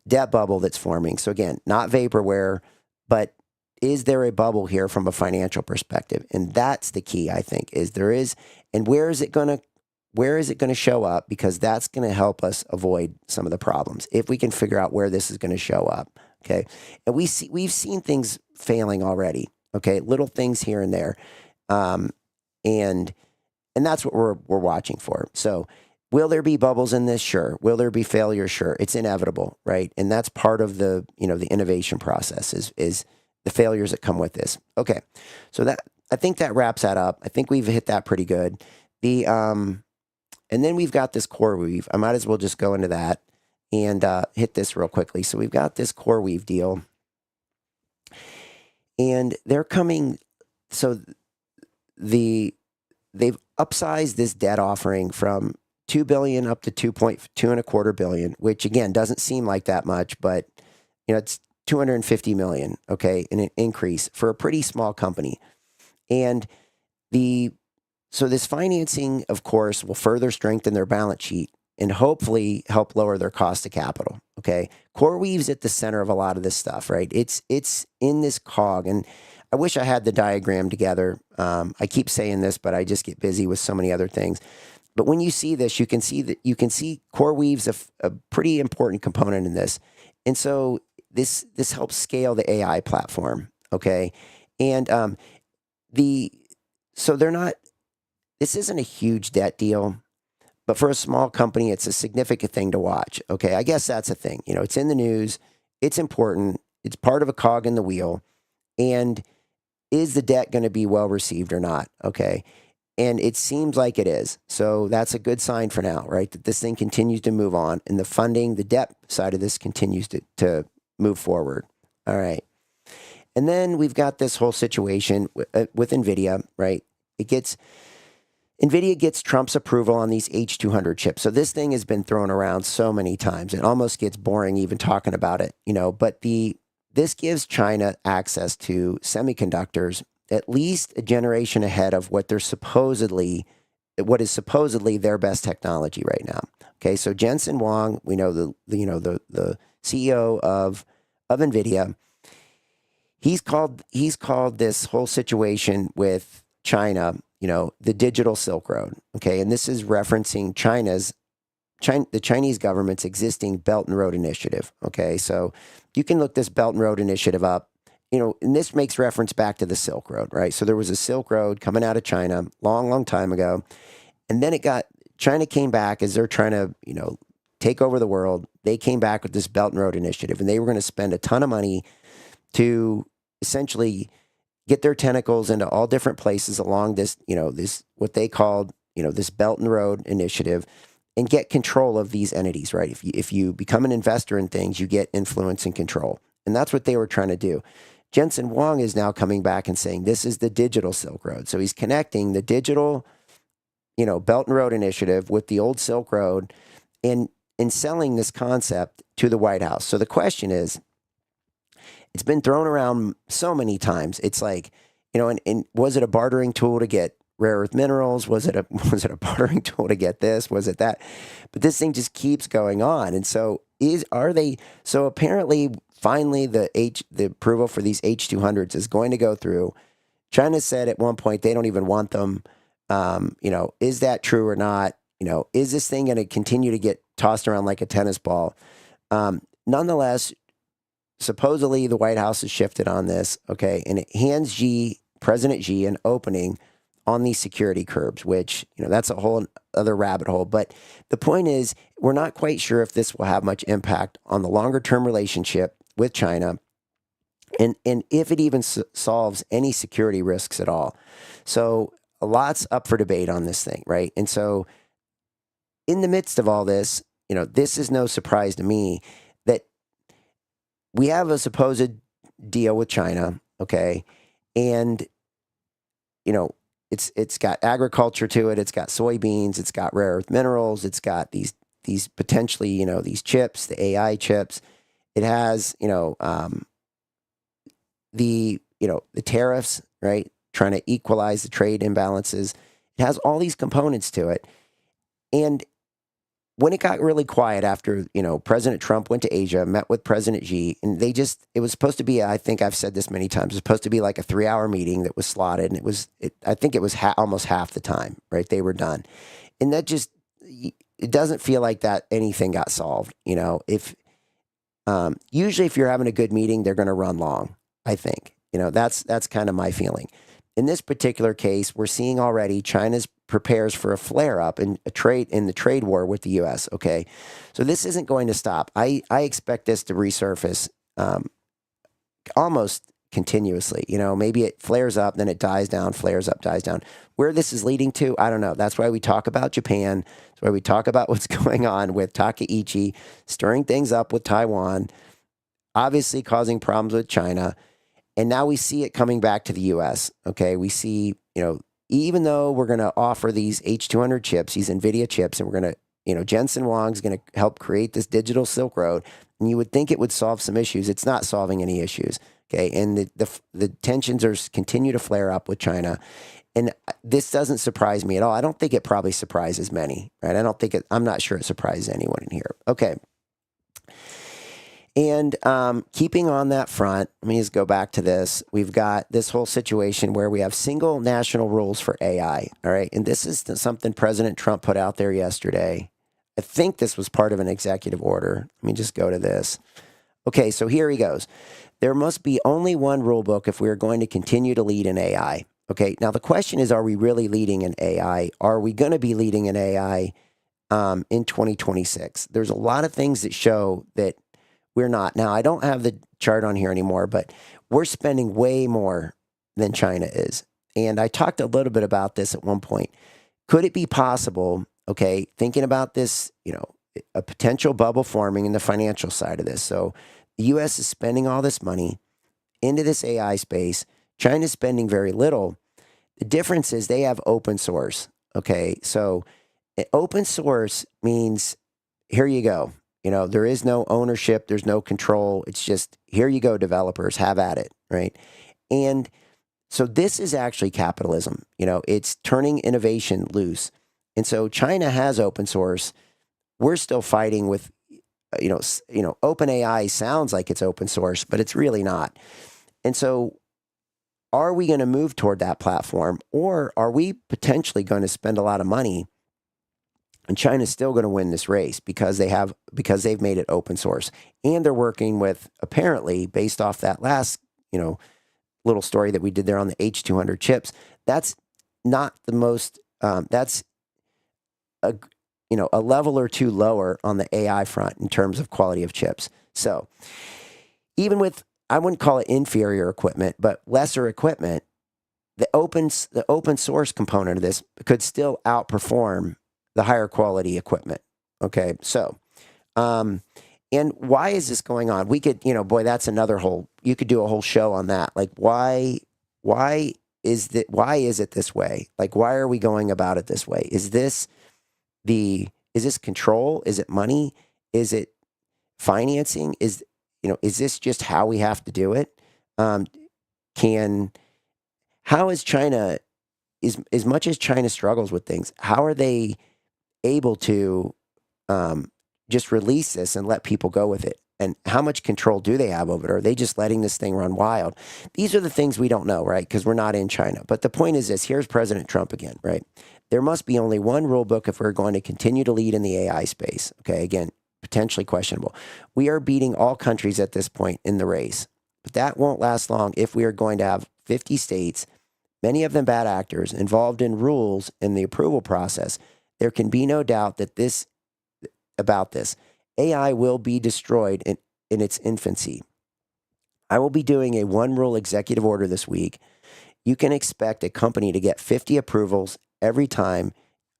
debt bubble that's forming. So again, not vaporware, but is there a bubble here from a financial perspective? And that's the key, I think, is there is, and where is it going to show up? Because that's going to help us avoid some of the problems if we can figure out where this is going to show up. Okay. And we've seen things failing already. Okay. Little things here and there. And that's what we're watching for. So will there be bubbles in this? Sure. Will there be failure? Sure. It's inevitable, right? And that's part of the, the innovation process is the failures that come with this. Okay. So I think that wraps that up. I think we've hit that pretty good. And then we've got this CoreWeave. I might as well just go into that and hit this real quickly. So we've got this CoreWeave deal, and they're coming. So they've upsized this debt offering from $2 billion up to $2.25 billion, which again doesn't seem like that much, but it's $250 million. Okay, an increase for a pretty small company, and so this financing, of course, will further strengthen their balance sheet and hopefully help lower their cost of capital. Okay. CoreWeave's at the center of a lot of this stuff, right? It's in this cog. And I wish I had the diagram together. I keep saying this, but I just get busy with so many other things. But when you see this, you can see CoreWeave's a pretty important component in this. And so this helps scale the AI platform. Okay. And so they're not, this isn't a huge debt deal, but for a small company, it's a significant thing to watch. Okay. I guess that's a thing. It's in the news. It's important. It's part of a cog in the wheel. And is the debt going to be well received or not? Okay. And it seems like it is. So that's a good sign for now, right? That this thing continues to move on and the funding, the debt side of this continues to move forward. All right. And then we've got this whole situation with NVIDIA, right? NVIDIA gets Trump's approval on these H200 chips. So this thing has been thrown around so many times. It almost gets boring even talking about it, but this gives China access to semiconductors at least a generation ahead of what is supposedly their best technology right now. Okay. So Jensen Huang, we know the CEO of NVIDIA, he's called this whole situation with China, the digital Silk Road. Okay. And this is referencing the Chinese government's existing Belt and Road Initiative. Okay. So you can look this Belt and Road Initiative up, and this makes reference back to the Silk Road, right? So there was a Silk Road coming out of China long, long time ago. And then China came back as they're trying to, take over the world. They came back with this Belt and Road Initiative, and they were going to spend a ton of money to essentially get their tentacles into all different places along this, this, what they called, this Belt and Road Initiative, and get control of these entities, right? If you become an investor in things, you get influence and control. And that's what they were trying to do. Jensen Huang is now coming back and saying, this is the digital Silk Road. So he's connecting the digital, Belt and Road Initiative with the old Silk Road and selling this concept to the White House. So the question is, it's been thrown around so many times. It's like, and was it a bartering tool to get rare earth minerals? Was it a bartering tool to get this? Was it that? But this thing just keeps going on. And so so apparently finally the approval for these H200s is going to go through. China said at one point they don't even want them. Is that true or not? Is this thing going to continue to get tossed around like a tennis ball? Nonetheless, supposedly the White House has shifted on this, okay, and it hands President Xi an opening on these security curbs, which, that's a whole other rabbit hole. But the point is, we're not quite sure if this will have much impact on the longer term relationship with China and if it even solves any security risks at all. So a lot's up for debate on this thing, right? And so in the midst of all this, this is no surprise to me that we have a supposed deal with China, okay? And, it's got agriculture to it. It's got soybeans. It's got rare earth minerals. It's got these potentially, these chips, the AI chips. It has, the tariffs, right? Trying to equalize the trade imbalances. It has all these components to it. And when it got really quiet after, President Trump went to Asia, met with President Xi, and it was supposed to be, I think I've said this many times, it was supposed to be like a 3-hour meeting that was slotted. And I think it was almost half the time, right? They were done. And that it doesn't feel like that anything got solved. Usually if you're having a good meeting, they're going to run long, I think. That's kind of my feeling. In this particular case, we're seeing already China's prepares for a flare-up in the trade war with the U.S. Okay, so this isn't going to stop. I expect this to resurface almost continuously. Maybe it flares up, then it dies down, flares up, dies down. Where this is leading to, I don't know. That's why we talk about Japan. That's why we talk about what's going on with Takaichi, stirring things up with Taiwan, obviously causing problems with China. And now we see it coming back to the U.S. Okay, we see, even though we're going to offer these H200 chips, these NVIDIA chips, and we're going to, Jensen Huang's going to help create this digital Silk Road, and you would think it would solve some issues. It's not solving any issues. Okay, and the tensions continue to flare up with China, and this doesn't surprise me at all. I don't think it probably surprises many, right? I'm not sure it surprises anyone in here. Okay. And keeping on that front, let me just go back to this. We've got this whole situation where we have single national rules for AI, all right? And this is something President Trump put out there yesterday. I think this was part of an executive order. Let me just go to this. Okay, so here he goes. There must be only one rule book if we are going to continue to lead in AI. Okay, now the question is, are we really leading in AI? Are we going to be leading in AI in 2026? There's a lot of things that show that we're not. Now, I don't have the chart on here anymore, but we're spending way more than China is. And I talked a little bit about this at one point. Could it be possible, okay, thinking about this, a potential bubble forming in the financial side of this. So the U.S. is spending all this money into this AI space. China's spending very little. The difference is they have open source, okay? So open source means, here you go. There is no ownership. There's no control. It's just, here you go, developers, have at it, right? And so this is actually capitalism. It's turning innovation loose. And so China has open source. We're still fighting with, OpenAI sounds like it's open source, but it's really not. And so are we going to move toward that platform, or are we potentially going to spend a lot of money and China's still going to win this race because they've made it open source, and they're working with, apparently, based off that last, little story that we did there on the H200 chips. That's not the most. That's a level or two lower on the AI front in terms of quality of chips. So even with, I wouldn't call it inferior equipment, but lesser equipment, the open source component of this could still outperform the higher quality equipment. Okay. So, and why is this going on? We could, that's another you could do a whole show on that. Like, why is it this way? Like, why are we going about it this way? Is this control? Is it money? Is it financing? Is this just how we have to do it? How is China, as much as China struggles with things, how are they able to just release this and let people go with it? And how much control do they have over it? Are they just letting this thing run wild? These are the things we don't know, right? Because we're not in China. But the point is this, here's President Trump again, right? There must be only one rule book if we're going to continue to lead in the AI space. Okay, again, potentially questionable. We are beating all countries at this point in the race. But that won't last long if we are going to have 50 states, many of them bad actors, involved in rules in the approval process. There can be no doubt that this AI will be destroyed in its infancy. I will be doing a one rule executive order this week. You can expect a company to get 50 approvals every time.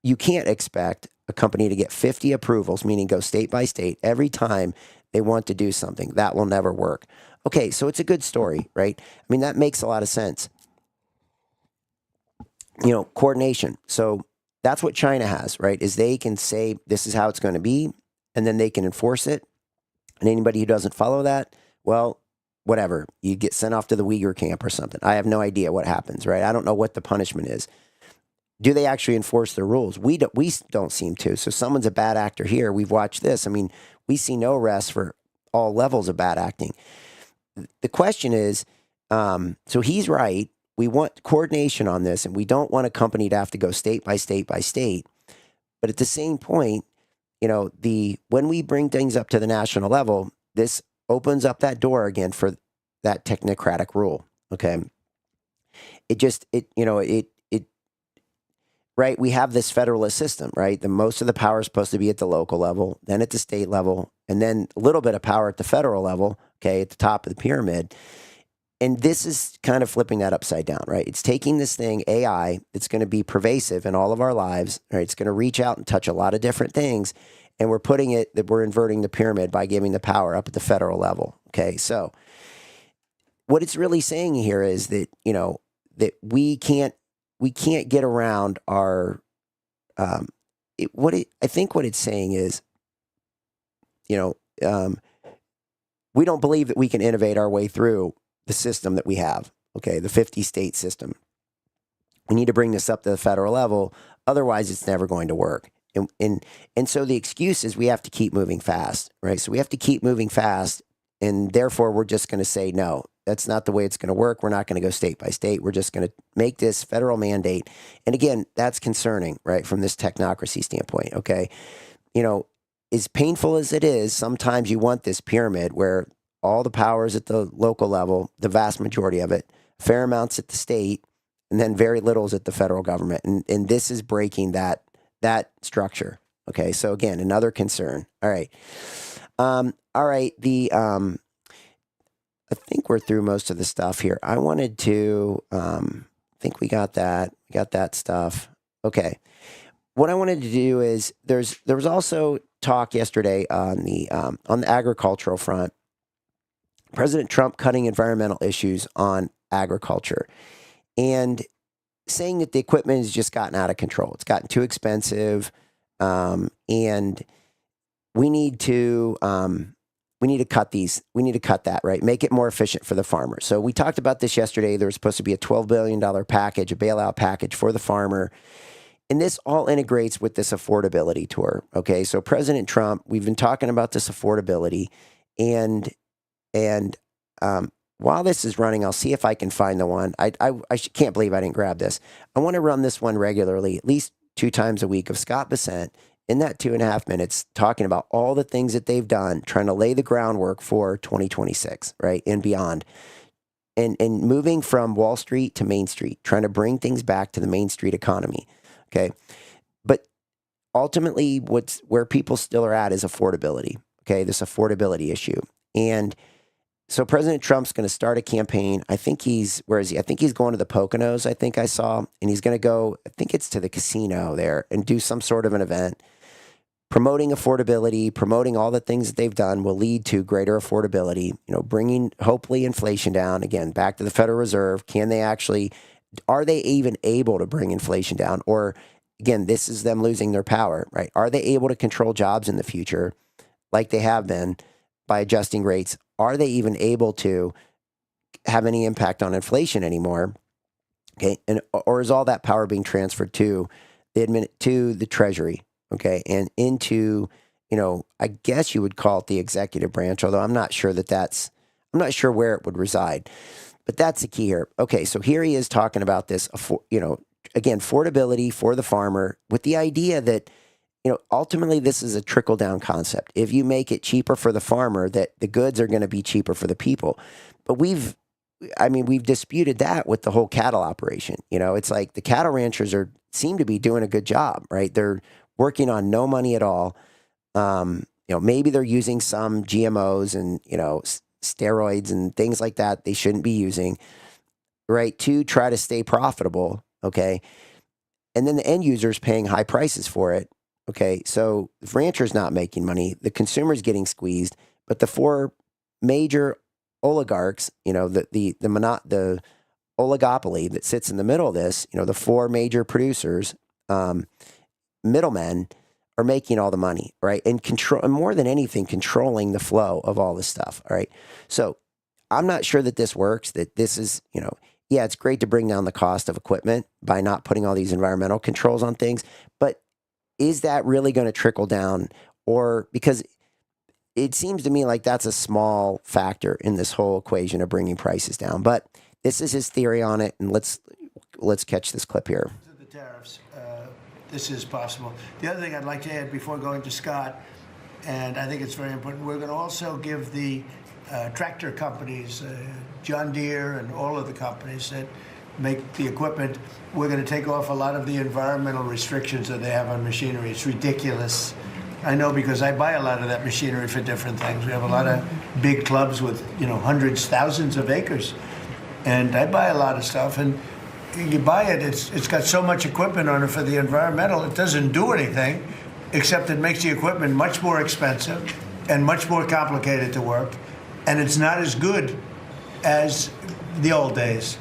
You can't expect a company to get 50 approvals, meaning go state by state, every time they want to do something. That will never work. Okay, so it's a good story, right? I mean, that makes a lot of sense. Coordination. So that's what China has, right? Is they can say, this is how it's going to be, and then they can enforce it. And anybody who doesn't follow that, well, whatever. You get sent off to the Uyghur camp or something. I have no idea what happens, right? I don't know what the punishment is. do they actually enforce their rules? We don't seem to. So someone's a bad actor here. We've watched this. I mean, we see no arrests for all levels of bad acting. The question is, so he's right. We want coordination on this, and we don't want a company to have to go state by state by state. But at the same point, when we bring things up to the national level, this opens up that door again for that technocratic rule. Okay. Right. We have this federalist system, right? Most of the power is supposed to be at the local level, then at the state level, and then a little bit of power at the federal level, okay, at the top of the pyramid. And this is kind of flipping that upside down, right? It's taking this thing, AI, it's going to be pervasive in all of our lives, right? It's going to reach out and touch a lot of different things. And we're inverting the pyramid by giving the power up at the federal level. Okay. So what it's really saying here is that, that we can't get around our, I think what it's saying is, we don't believe that we can innovate our way through the system that we have. Okay. The 50 state system. We need to bring this up to the federal level. Otherwise it's never going to work. And so the excuse is we have to keep moving fast, right? So we have to keep moving fast, and therefore we're just going to say, no, that's not the way it's going to work. We're not going to go state by state. We're just going to make this federal mandate. And again, that's concerning, right? From this technocracy standpoint, okay? As painful as it is, sometimes you want this pyramid where all the power is at the local level, the vast majority of it, fair amounts at the state, and then very little is at the federal government. And this is breaking that structure. Okay. So again, another concern. All right. All right. I think we're through most of the stuff here. I wanted to, I think we got that. We got that stuff. Okay. What I wanted to do is there was also talk yesterday on the agricultural front. President Trump cutting environmental issues on agriculture and saying that the equipment has just gotten out of control. It's gotten too expensive, and we need to cut these. We need to cut that, right? Make it more efficient for the farmer. So we talked about this yesterday. There was supposed to be a $12 billion package, a bailout package for the farmer. And this all integrates with this affordability tour. Okay. So President Trump, we've been talking about this affordability, and while this is running, I'll see if I can find the one. I can't believe I didn't grab this. I want to run this one regularly, at least 2 times a week, of Scott Bessent in that 2.5 minutes, talking about all the things that they've done, trying to lay the groundwork for 2026, right, and beyond. And moving from Wall Street to Main Street, trying to bring things back to the Main Street economy, okay? But ultimately, where people still are at is affordability, okay, this affordability issue. And so President Trump's going to start a campaign. I think where is he? I think he's going to the Poconos, I think I saw. And he's going to go, I think it's to the casino there, and do some sort of an event promoting affordability, promoting all the things that they've done will lead to greater affordability, bringing hopefully inflation down. Again, back to the Federal Reserve. Are they even able to bring inflation down? Or again, this is them losing their power, right? Are they able to control jobs in the future like they have been by adjusting rates? Are they even able to have any impact on inflation anymore? Okay. Or is all that power being transferred to the Treasury? Okay. And into, I guess you would call it the executive branch, although I'm not sure I'm not sure where it would reside, but that's the key here. Okay. So here he is talking about this, again, affordability for the farmer, with the idea that, ultimately this is a trickle down concept. If you make it cheaper for the farmer, that the goods are going to be cheaper for the people. But we've disputed that with the whole cattle operation. It's like the cattle ranchers seem to be doing a good job, right? They're working on no money at all. Maybe they're using some GMOs and, steroids and things like that they shouldn't be using, right? To try to stay profitable. Okay. And then the end user's paying high prices for it. Okay, so the rancher's not making money, the consumer's getting squeezed, but the 4 major oligarchs, the oligopoly that sits in the middle of this, the 4 major producers, middlemen, are making all the money, right? And more than anything, controlling the flow of all this stuff. All right. So I'm not sure that this works, that this is, yeah, it's great to bring down the cost of equipment by not putting all these environmental controls on things, but is that really going to trickle down? Or because it seems to me like that's a small factor in this whole equation of bringing prices down. But this is his theory on it, and let's catch this clip here. The tariffs, this is possible. The other thing I'd like to add before going to Scott, and I think it's very important, we're going to also give the tractor companies, John Deere and all of the companies that make the equipment, we're going to take off a lot of the environmental restrictions that they have on machinery. It's ridiculous. I know because I buy a lot of that machinery for different things. We have a lot of big clubs with, hundreds, thousands of acres. And I buy a lot of stuff, and you buy it, it's got so much equipment on it for the environmental, it doesn't do anything, except it makes the equipment much more expensive and much more complicated to work. And it's not as good as the old days.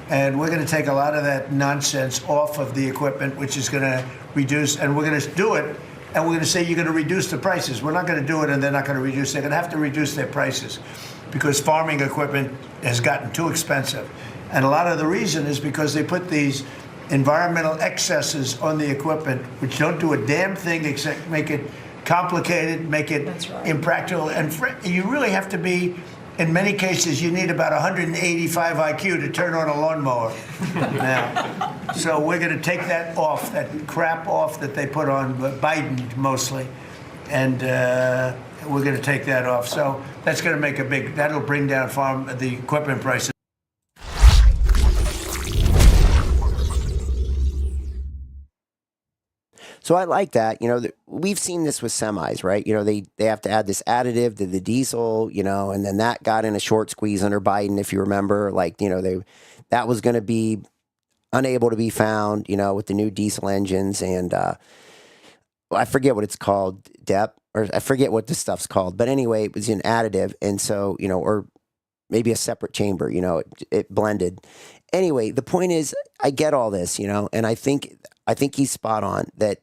And we're going to take a lot of that nonsense off of the equipment, which is going to reduce, and we're going to do it, and we're going to say you're going to reduce the prices. We're not going to do it and they're not going to reduce. They're going to have to reduce their prices because farming equipment has gotten too expensive. And a lot of the reason is because they put these environmental excesses on the equipment, which don't do a damn thing except make it complicated, make it impractical. And you really have to be, in many cases, you need about 185 IQ to turn on a lawnmower now. So we're going to take that off, that crap off that they put on Biden mostly. And we're going to take that off. So that's going to make that'll bring down the equipment prices. So I like that. We've seen this with semis, right? They have to add this additive to the diesel, and then that got in a short squeeze under Biden, if you remember. That was going to be unable to be found, with the new diesel engines. And I forget what it's called, DEP, or I forget what this stuff's called. But anyway, it was an additive. And so, or maybe a separate chamber, it blended. Anyway, the point is, I get all this, and I think he's spot on that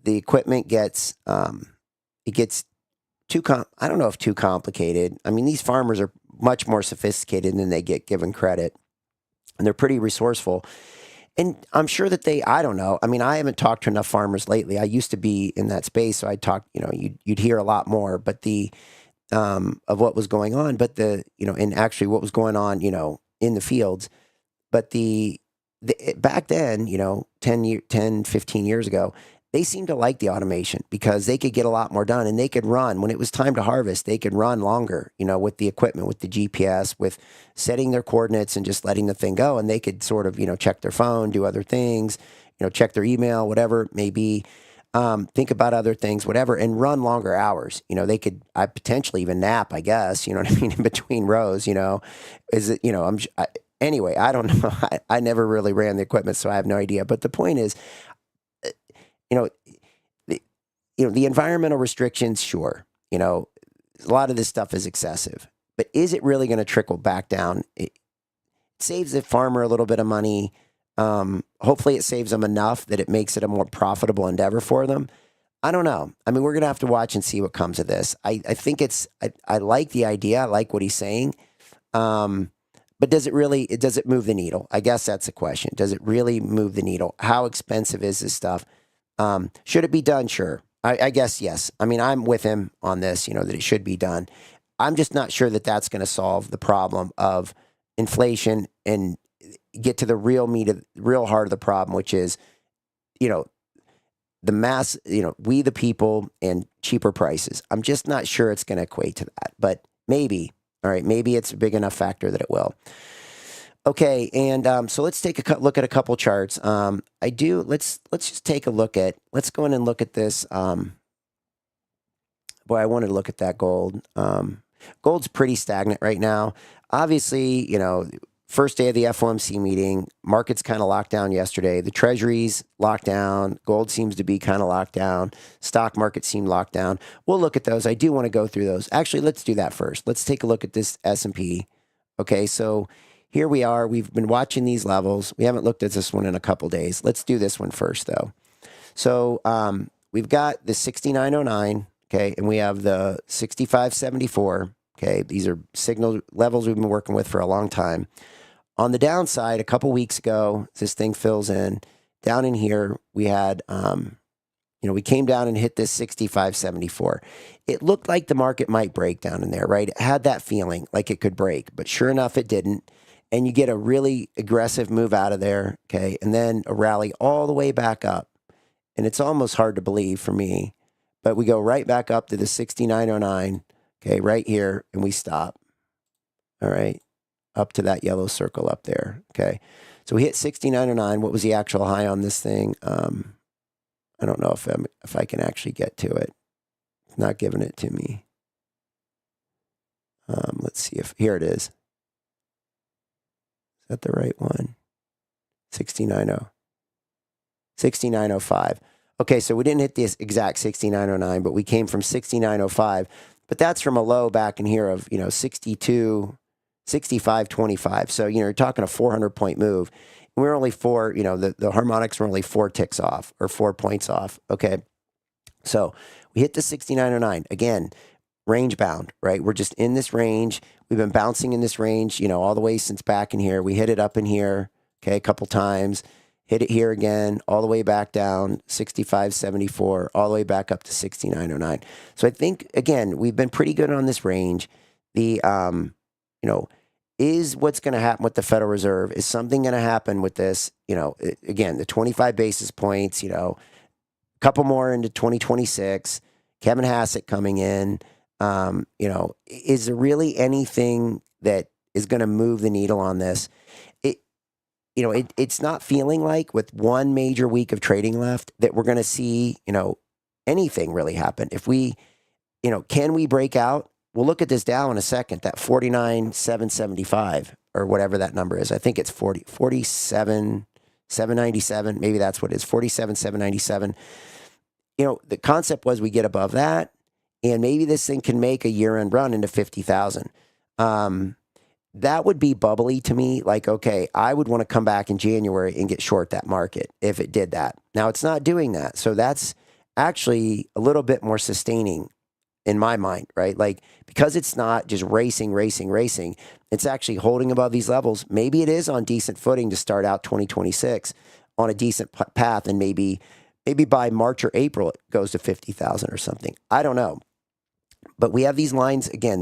the equipment gets too I don't know if too complicated. I mean, these farmers are much more sophisticated than they get given credit, and they're pretty resourceful. And I'm sure that I don't know. I mean, I haven't talked to enough farmers lately. I used to be in that space, so I'd talk. You'd hear a lot more, but of what was going on, but and actually what was going on, in the fields. But back then, 10, 15 years ago, they seemed to like the automation because they could get a lot more done, and they could run when it was time to harvest. They could run longer, with the equipment, with the GPS, with setting their coordinates and just letting the thing go. And they could sort of, check their phone, do other things, check their email, whatever it may be, think about other things, whatever, and run longer hours. They could, I potentially even nap, I guess, in between rows, is it, anyway, I don't know. I never really ran the equipment, so I have no idea. But the point is, the environmental restrictions, sure, a lot of this stuff is excessive, but is it really going to trickle back down? It saves the farmer a little bit of money. Hopefully it saves them enough that it makes it a more profitable endeavor for them. I don't know. I mean, we're going to have to watch and see what comes of this. I think I like the idea. I like what he's saying. But does it move the needle? I guess that's the question. Does it really move the needle? How expensive is this stuff? Should it be done? Sure. I guess yes. I mean, I'm with him on this, that it should be done. I'm just not sure that that's going to solve the problem of inflation and get to the real heart of the problem, which is, the mass, we the people and cheaper prices. I'm just not sure it's going to equate to that, but maybe. All right, maybe it's a big enough factor that it will. Okay, and so let's take a look at a couple charts. Let's just take a look at. Let's go in and look at this. Boy, I wanted to look at that gold. Gold's pretty stagnant right now. Obviously, first day of the FOMC meeting, markets kind of locked down yesterday. The treasuries locked down. Gold seems to be kind of locked down. Stock market seemed locked down. We'll look at those. I do want to go through those. Actually, let's do that first. Let's take a look at this S&P. Okay, so here we are. We've been watching these levels. We haven't looked at this one in a couple days. Let's do this one first, though. So we've got the 6909, okay, and we have the 6574, okay. These are signal levels we've been working with for a long time. On the downside, a couple weeks ago, this thing fills in. Down in here, we had, we came down and hit this 65.74. It looked like the market might break down in there, right? It had that feeling like it could break, but sure enough, it didn't. And you get a really aggressive move out of there, okay? And then a rally all the way back up. And it's almost hard to believe for me, but we go right back up to the 69.09, okay, right here, and we stop. All right, up to that yellow circle up there, okay? So we hit 69.09. What was the actual high on this thing? I don't know if I can actually get to it. It's not giving it to me. Let's see if, here it is. Is that the right one? 69.05. Okay, so we didn't hit this exact 69.09, but we came from 69.05. But that's from a low back in here of, 65.25. So, you're talking a 400-point move. And we're only the harmonics were only 4 ticks off or 4 points off. Okay. So we hit the 69.09. Again, range bound, right? We're just in this range. We've been bouncing in this range, all the way since back in here. We hit it up in here, okay, a couple times. Hit it here again, all the way back down, 65.74, all the way back up to 69.09. So I think, again, we've been pretty good on this range. The, is what's going to happen with the Federal Reserve? Is something going to happen with this? Again, the 25 basis points, a couple more into 2026, Kevin Hassett coming in. Is there really anything that is going to move the needle on this? It's not feeling like with one major week of trading left that we're going to see, anything really happen. If we, can we break out? We'll look at this Dow in a second, that 49,775 or whatever that number is. I think it's 47,797. Maybe that's what it is, 47,797. The concept was we get above that and maybe this thing can make a year-end run into 50,000. That would be bubbly to me. Like, okay, I would want to come back in January and get short that market if it did that. Now it's not doing that. So that's actually a little bit more sustaining in my mind, right? Like, because it's not just racing, it's actually holding above these levels. Maybe it is on decent footing to start out 2026 on a decent path. And maybe by March or April, it goes to 50,000 or something. I don't know. But we have these lines again,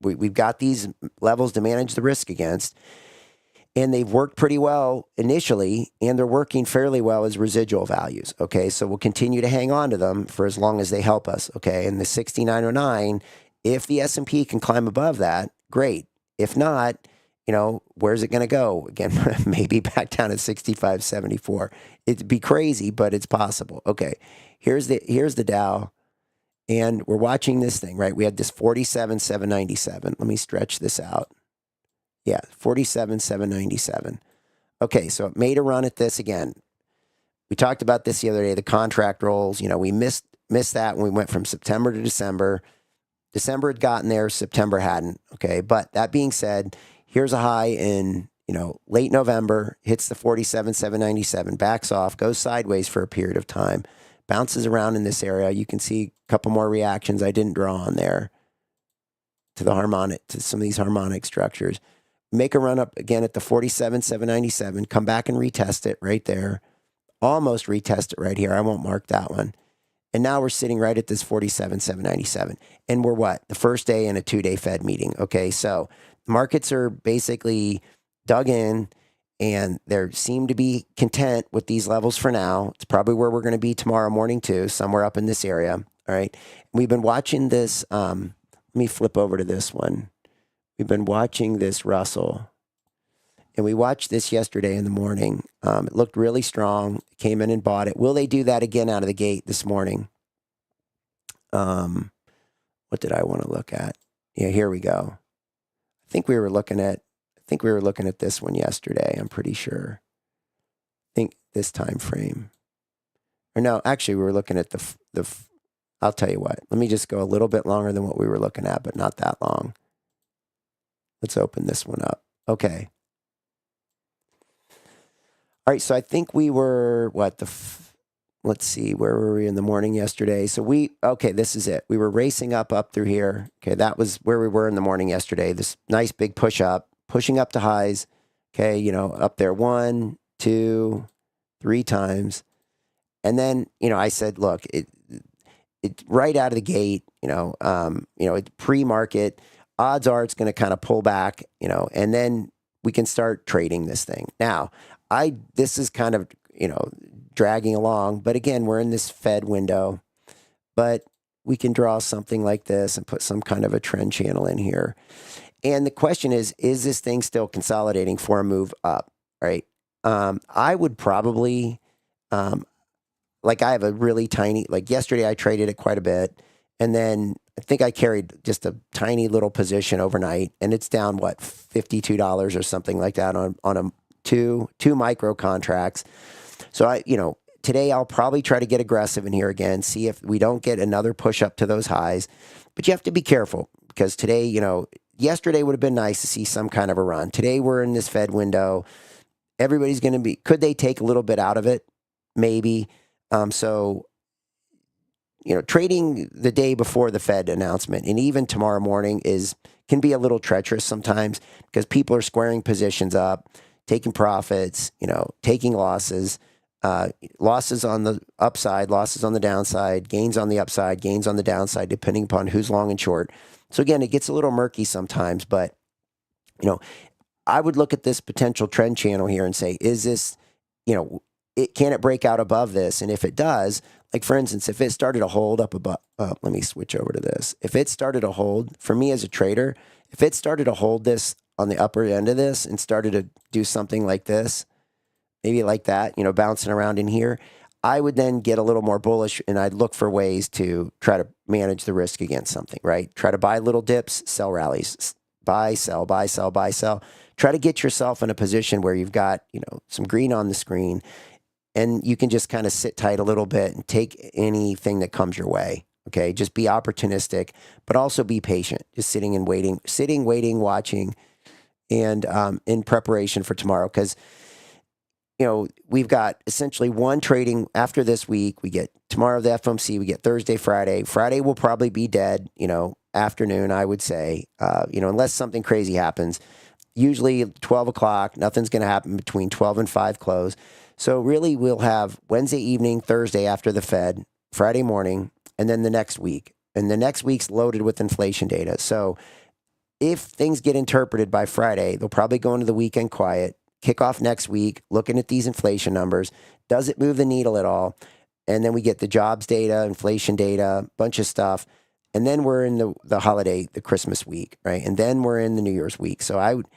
we've got these levels to manage the risk against, and they've worked pretty well initially, and they're working fairly well as residual values. Okay, so we'll continue to hang on to them for as long as they help us. Okay, and the 69.09, if the S&P can climb above that, great. If not, where's it going to go? Again, maybe back down at 65.74. It'd be crazy, but it's possible. Okay, here's the Dow. And we're watching this thing, right? We had this 47,797. Let me stretch this out. Yeah, 47,797. Okay, so it made a run at this again. We talked about this the other day, the contract rolls. We missed that when we went from September to December. December had gotten there, September hadn't. Okay, but that being said, here's a high in, late November, hits the 47,797, backs off, goes sideways for a period of time. Bounces around in this area. You can see a couple more reactions I didn't draw on there to some of these harmonic structures. Make a run up again at the 47,797, come back and retest it right there. Almost retest it right here. I won't mark that one. And now we're sitting right at this 47,797. And we're what? The first day in a 2-day Fed meeting. Okay, so markets are basically dug in, and they seem to be content with these levels for now. It's probably where we're going to be tomorrow morning too, somewhere up in this area. All right. We've been watching this. Let me flip over to this one. We've been watching this Russell. And we watched this yesterday in the morning. It looked really strong. Came in and bought it. Will they do that again out of the gate this morning? What did I want to look at? Yeah, here we go. I think we were looking at this one yesterday. I'm pretty sure. I think this time frame. Or no, actually, we were looking at the. I'll tell you what. Let me just go a little bit longer than what we were looking at, but not that long. Let's open this one up. Okay. All right, so I think we were, let's see, where were we in the morning yesterday? So this is it. We were racing up through here. Okay, that was where we were in the morning yesterday. This nice big push pushing up to highs. Okay, up there 1, 2, 3 times. And then, I said, look, it right out of the gate, pre-market, odds are it's going to kind of pull back, and then we can start trading this thing. Now, this is kind of, dragging along, but again, we're in this Fed window, but we can draw something like this and put some kind of a trend channel in here. And the question is this thing still consolidating for a move up, right? I would probably, I have a really tiny, like yesterday I traded it quite a bit. And then I think I carried just a tiny little position overnight, and it's down, $52 or something like that on a two micro contracts. So today I'll probably try to get aggressive in here again, see if we don't get another push up to those highs. But you have to be careful because today, yesterday would have been nice to see some kind of a run. Today we're in this Fed window. Everybody's going to be, could they take a little bit out of it? Maybe. Trading the day before the Fed announcement and even tomorrow morning can be a little treacherous sometimes because people are squaring positions up, taking profits, taking losses. Losses on the upside, losses on the downside, gains on the upside, gains on the downside, depending upon who's long and short. So again, it gets a little murky sometimes, but I would look at this potential trend channel here and say, is this, can it break out above this? And if it does, like for instance, if it started to hold up above, let me switch over to this. If it started to hold, for me as a trader, if it started to hold this on the upper end of this and started to do something like this, maybe like that, bouncing around in here, I would then get a little more bullish and I'd look for ways to try to manage the risk against something, right? Try to buy little dips, sell rallies, buy, sell, buy, sell, buy, sell. Try to get yourself in a position where you've got, some green on the screen and you can just kind of sit tight a little bit and take anything that comes your way. Okay. Just be opportunistic, but also be patient, just sitting, waiting, watching, and in preparation for tomorrow. Because we've got essentially one trading after this week. We get tomorrow the FOMC, we get Thursday, Friday. Friday will probably be dead, afternoon, I would say, unless something crazy happens. Usually 12 o'clock, nothing's going to happen between 12 and 5 close. So really we'll have Wednesday evening, Thursday after the Fed, Friday morning, and then the next week. And the next week's loaded with inflation data. So if things get interpreted by Friday, they'll probably go into the weekend quiet. Kick off next week, looking at these inflation numbers. Does it move the needle at all? And then we get the jobs data, inflation data, bunch of stuff. And then we're in the holiday, the Christmas week, right? And then we're in the New Year's week. So I would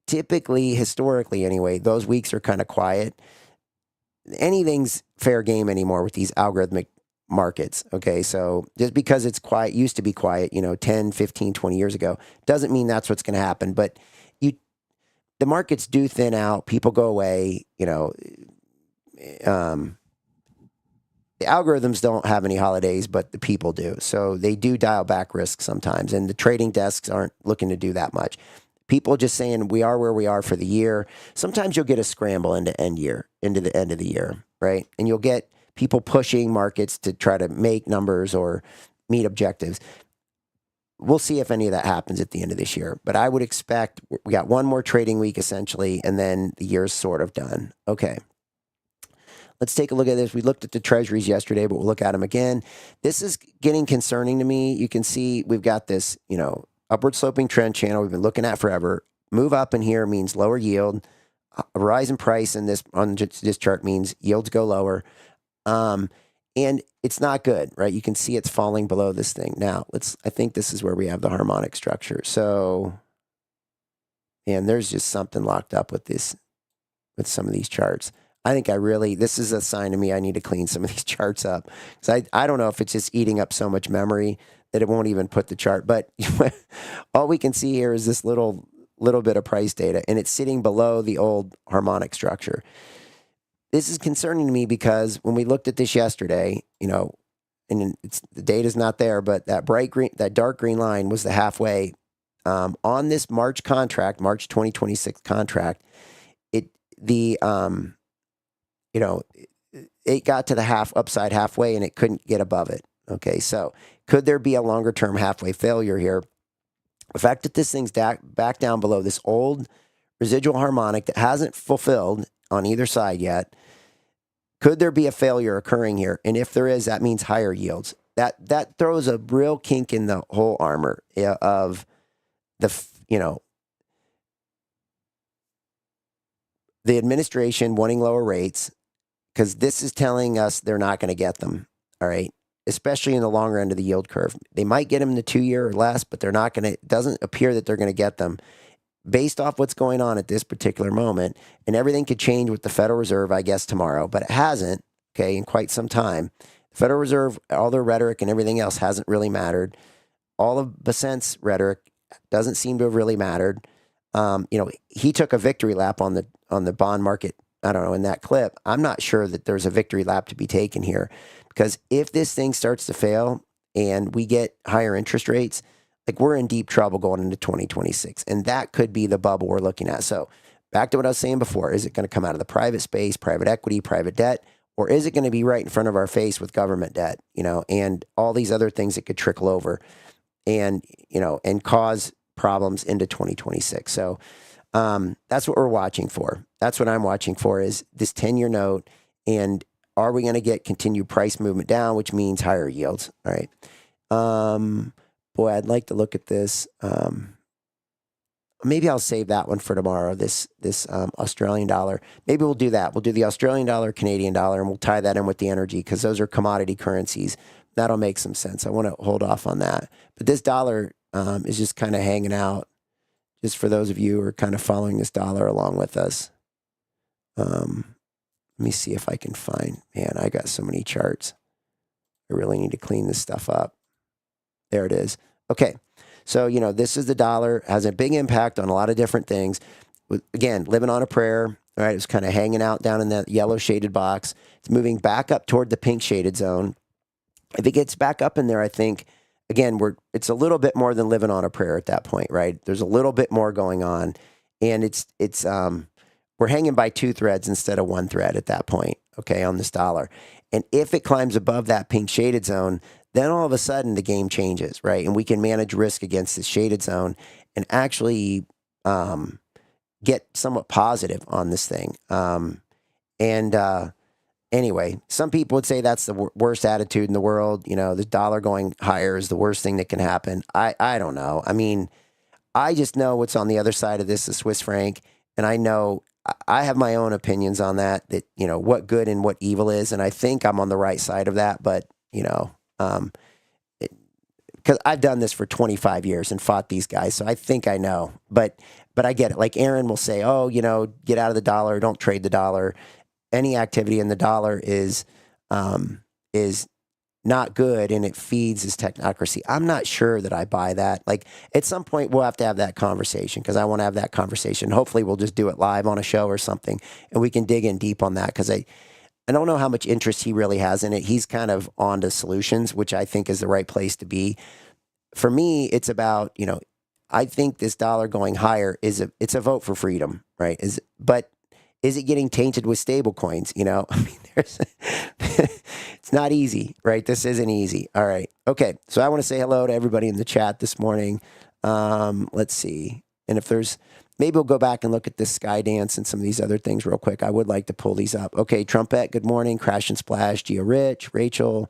typically, historically anyway, those weeks are kind of quiet. Anything's fair game anymore with these algorithmic markets. Okay. So just because it's quiet, used to be quiet, 10, 15, 20 years ago, doesn't mean that's what's going to happen. But the markets do thin out. People go away. The algorithms don't have any holidays, but the people do. So they do dial back risk sometimes. And the trading desks aren't looking to do that much. People just saying we are where we are for the year. Sometimes you'll get a scramble into the end of the year, right? And you'll get people pushing markets to try to make numbers or meet objectives. We'll see if any of that happens at the end of this year. But I would expect we got one more trading week essentially, and then the year's sort of done. Okay. Let's take a look at this. We looked at the treasuries yesterday, but we'll look at them again. This is getting concerning to me. You can see we've got this, upward sloping trend channel we've been looking at forever. Move up in here means lower yield. A rise in price in on this chart means yields go lower. And it's not good, right? You can see it's falling below this thing. Now, I think this is where we have the harmonic structure. So, and there's just something locked up with some of these charts. I think this is a sign to me I need to clean some of these charts up. Because I don't know if it's just eating up so much memory that it won't even put the chart. But all we can see here is this little bit of price data, and it's sitting below the old harmonic structure. This is concerning to me because when we looked at this yesterday, and the data's not there, but that dark green line was the halfway on this March 2026 contract. It got to the upside halfway and it couldn't get above it. Okay, so could there be a longer term halfway failure here? The fact that this thing's back down below this old residual harmonic that hasn't fulfilled on either side yet. Could there be a failure occurring here? And if there is, that means higher yields. That throws a real kink in the whole armor of the administration wanting lower rates, because this is telling us they're not going to get them. All right. Especially in the longer end of the yield curve. They might get them in the 2-year or less, but they're not going to, it doesn't appear that they're going to get them based off what's going on at this particular moment. And everything could change with the Federal Reserve, I guess, tomorrow, but it hasn't, okay, in quite some time. The Federal Reserve, all their rhetoric and everything else hasn't really mattered. All of Besant's rhetoric doesn't seem to have really mattered. He took a victory lap on the bond market. I don't know, in that clip. I'm not sure that there's a victory lap to be taken here, because if this thing starts to fail and we get higher interest rates, like, we're in deep trouble going into 2026. And that could be the bubble we're looking at. So back to what I was saying before, is it going to come out of the private space, private equity, private debt, or is it going to be right in front of our face with government debt, and all these other things that could trickle over and cause problems into 2026. So that's what we're watching for. That's what I'm watching for, is this 10-year note. And are we going to get continued price movement down, which means higher yields? All right. Boy, I'd like to look at this. Maybe I'll save that one for tomorrow, this Australian dollar. Maybe we'll do that. We'll do the Australian dollar, Canadian dollar, and we'll tie that in with the energy, because those are commodity currencies. That'll make some sense. I want to hold off on that. But this dollar is just kind of hanging out, just for those of you who are kind of following this dollar along with us. Let me see if I can find, man, I got so many charts. I really need to clean this stuff up. There it is. Okay. So, this is the dollar, has a big impact on a lot of different things. Again, living on a prayer, right? It's kind of hanging out down in that yellow shaded box. It's moving back up toward the pink shaded zone. If it gets back up in there, I think, again, it's a little bit more than living on a prayer at that point, right? There's a little bit more going on, and we're hanging by two threads instead of one thread at that point, okay, on this dollar. And if it climbs above that pink shaded zone, then all of a sudden the game changes, right? And we can manage risk against this shaded zone and actually get somewhat positive on this thing. Anyway, some people would say that's the worst attitude in the world. The dollar going higher is the worst thing that can happen. I don't know. I mean, I just know what's on the other side of this, the Swiss franc, and I know I have my own opinions on that, what good and what evil is. And I think I'm on the right side of that, but, because I've done this for 25 years and fought these guys. So I think I know, but I get it. Like Aaron will say, oh, get out of the dollar. Don't trade the dollar. Any activity in the dollar is not good, and it feeds this technocracy. I'm not sure that I buy that. Like, at some point we'll have to have that conversation, because I want to have that conversation. Hopefully we'll just do it live on a show or something, and we can dig in deep on that, because I don't know how much interest he really has in it. He's kind of on to solutions, which I think is the right place to be. For me, it's about, I think this dollar going higher it's a vote for freedom, right? But is it getting tainted with stable coins? I mean, it's not easy, right? This isn't easy. All right. Okay. So I want to say hello to everybody in the chat this morning. Let's see. And if maybe we'll go back and look at this Skydance and some of these other things real quick. I would like to pull these up. Okay. Trumpet, good morning. Crash and Splash, Geo Rich, Rachel.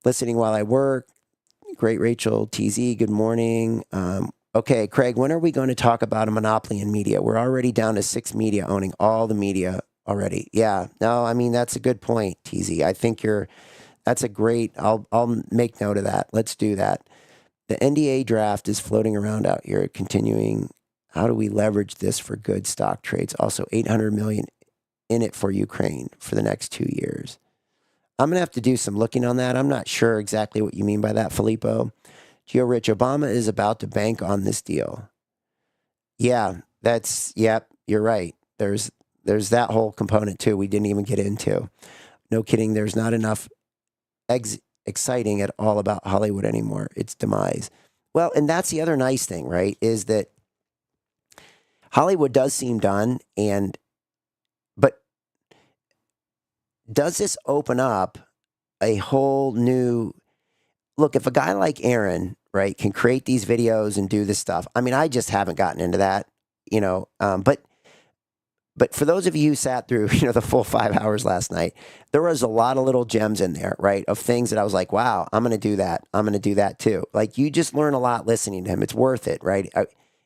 Listening while I work. Great, Rachel. TZ, good morning. Okay, Craig, when are we going to talk about a monopoly in media? We're already down to 6 media owning all the media already. Yeah, no, I mean, that's a good point, TZ. I think that's a great, I'll make note of that. Let's do that. The NDA draft is floating around out here, continuing. How do we leverage this for good stock trades? Also, 800 million in it for Ukraine for the next 2 years. I'm going to have to do some looking on that. I'm not sure exactly what you mean by that, Filippo. Geo Rich, Obama is about to bank on this deal. Yeah, yep, you're right. There's that whole component too we didn't even get into. No kidding, there's not enough exciting at all about Hollywood anymore. Its demise. Well, and that's the other nice thing, right, is that Hollywood does seem done, but does this open up a whole new... Look, if a guy like Aaron, right, can create these videos and do this stuff, I mean, I just haven't gotten into that. But for those of you who sat through, the full 5 hours last night, there was a lot of little gems in there, right? Of things that I was like, wow, I'm going to do that. I'm going to do that too. Like, you just learn a lot listening to him. It's worth it, right?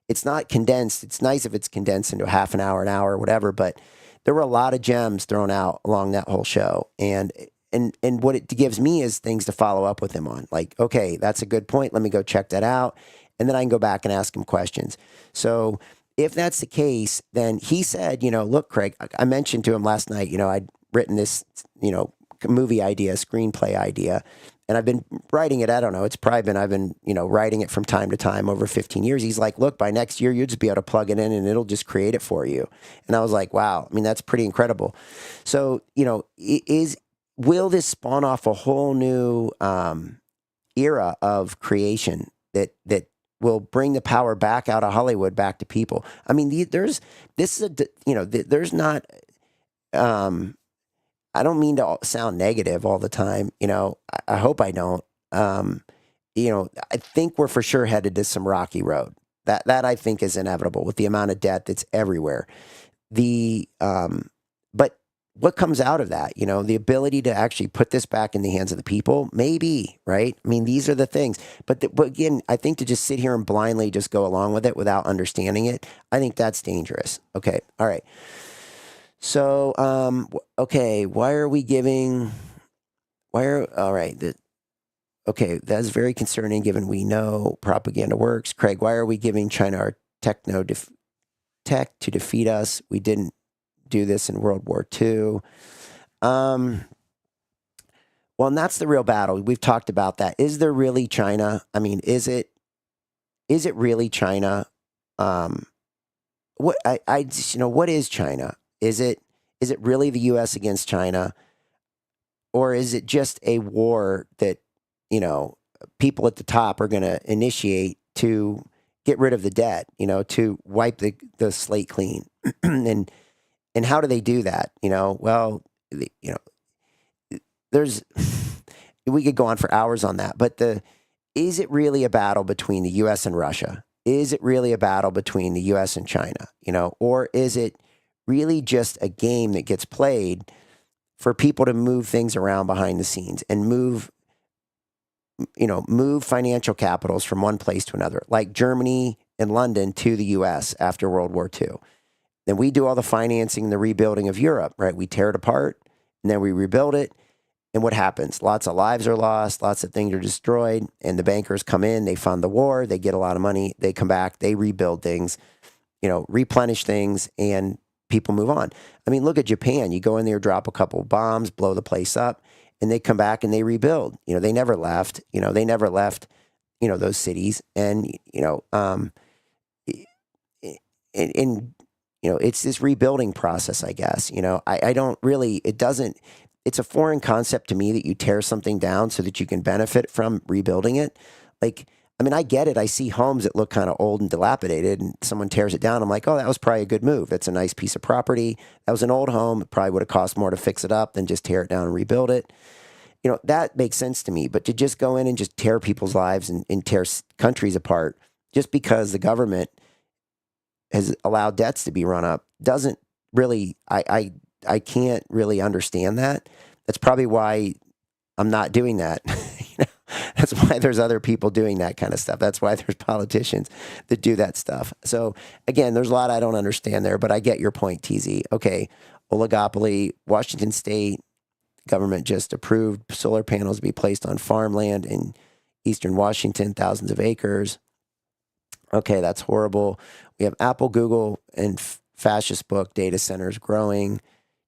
It's not condensed. It's nice if it's condensed into half an hour, whatever. But there were a lot of gems thrown out along that whole show. And what it gives me is things to follow up with him on. Like, okay, that's a good point. Let me go check that out. And then I can go back and ask him questions. So if that's the case, then he said, look, Craig, I mentioned to him last night, I'd written this, movie idea, screenplay idea, and I've been writing it. I don't know. I've been, writing it from time to time over 15 years. He's like, look, by next year, you'll just be able to plug it in and it'll just create it for you. And I was like, wow, I mean, that's pretty incredible. So, will this spawn off a whole new era of creation that will bring the power back out of Hollywood, back to people? I mean, there's not, I don't mean to sound negative all the time. I hope I don't. I think we're for sure headed to some rocky road. That I think is inevitable with the amount of debt that's everywhere. But what comes out of that? The ability to actually put this back in the hands of the people, maybe, right? I mean, these are the things. But again, I think to just sit here and blindly just go along with it without understanding it, I think that's dangerous. Okay, all right. So, okay, okay, that's very concerning given we know propaganda works. Craig, why are we giving China our tech to defeat us? We didn't do this in World War II. Well, and that's the real battle. We've talked about that. Is there really China? I mean, is it really China? What is China? Is it really the U.S. against China, or is it just a war that people at the top are going to initiate to get rid of the debt, to wipe the slate clean, and how do they do that? Well, there's we could go on for hours on that, but is it really a battle between the U.S. and Russia? Is it really a battle between the U.S. and China? Or is it really just a game that gets played for people to move things around behind the scenes and move financial capitals from one place to another, like Germany and London to the U.S. after World War II. Then we do all the financing, the rebuilding of Europe, right? We tear it apart and then we rebuild it. And what happens? Lots of lives are lost, lots of things are destroyed, and the bankers come in, they fund the war, they get a lot of money, they come back, they rebuild things, replenish things, and people move on. I mean, look at Japan. You go in there, drop a couple of bombs, blow the place up, and they come back and they rebuild. They never left. Those cities. And, it's this rebuilding process, I guess. I don't really, it's a foreign concept to me that you tear something down so that you can benefit from rebuilding it. Like, I mean, I get it. I see homes that look kind of old and dilapidated, and someone tears it down. I'm like, oh, that was probably a good move. That's a nice piece of property. That was an old home. It probably would have cost more to fix it up than just tear it down and rebuild it. That makes sense to me. But to just go in and just tear people's lives and tear countries apart just because the government has allowed debts to be run up doesn't really, I can't really understand that. That's probably why I'm not doing that. That's why there's other people doing that kind of stuff. That's why there's politicians that do that stuff. So again, there's a lot I don't understand there, but I get your point, TZ. Okay, oligopoly, Washington State government just approved solar panels to be placed on farmland in eastern Washington, thousands of acres. Okay, that's horrible. We have Apple, Google, and fascist book, data centers growing.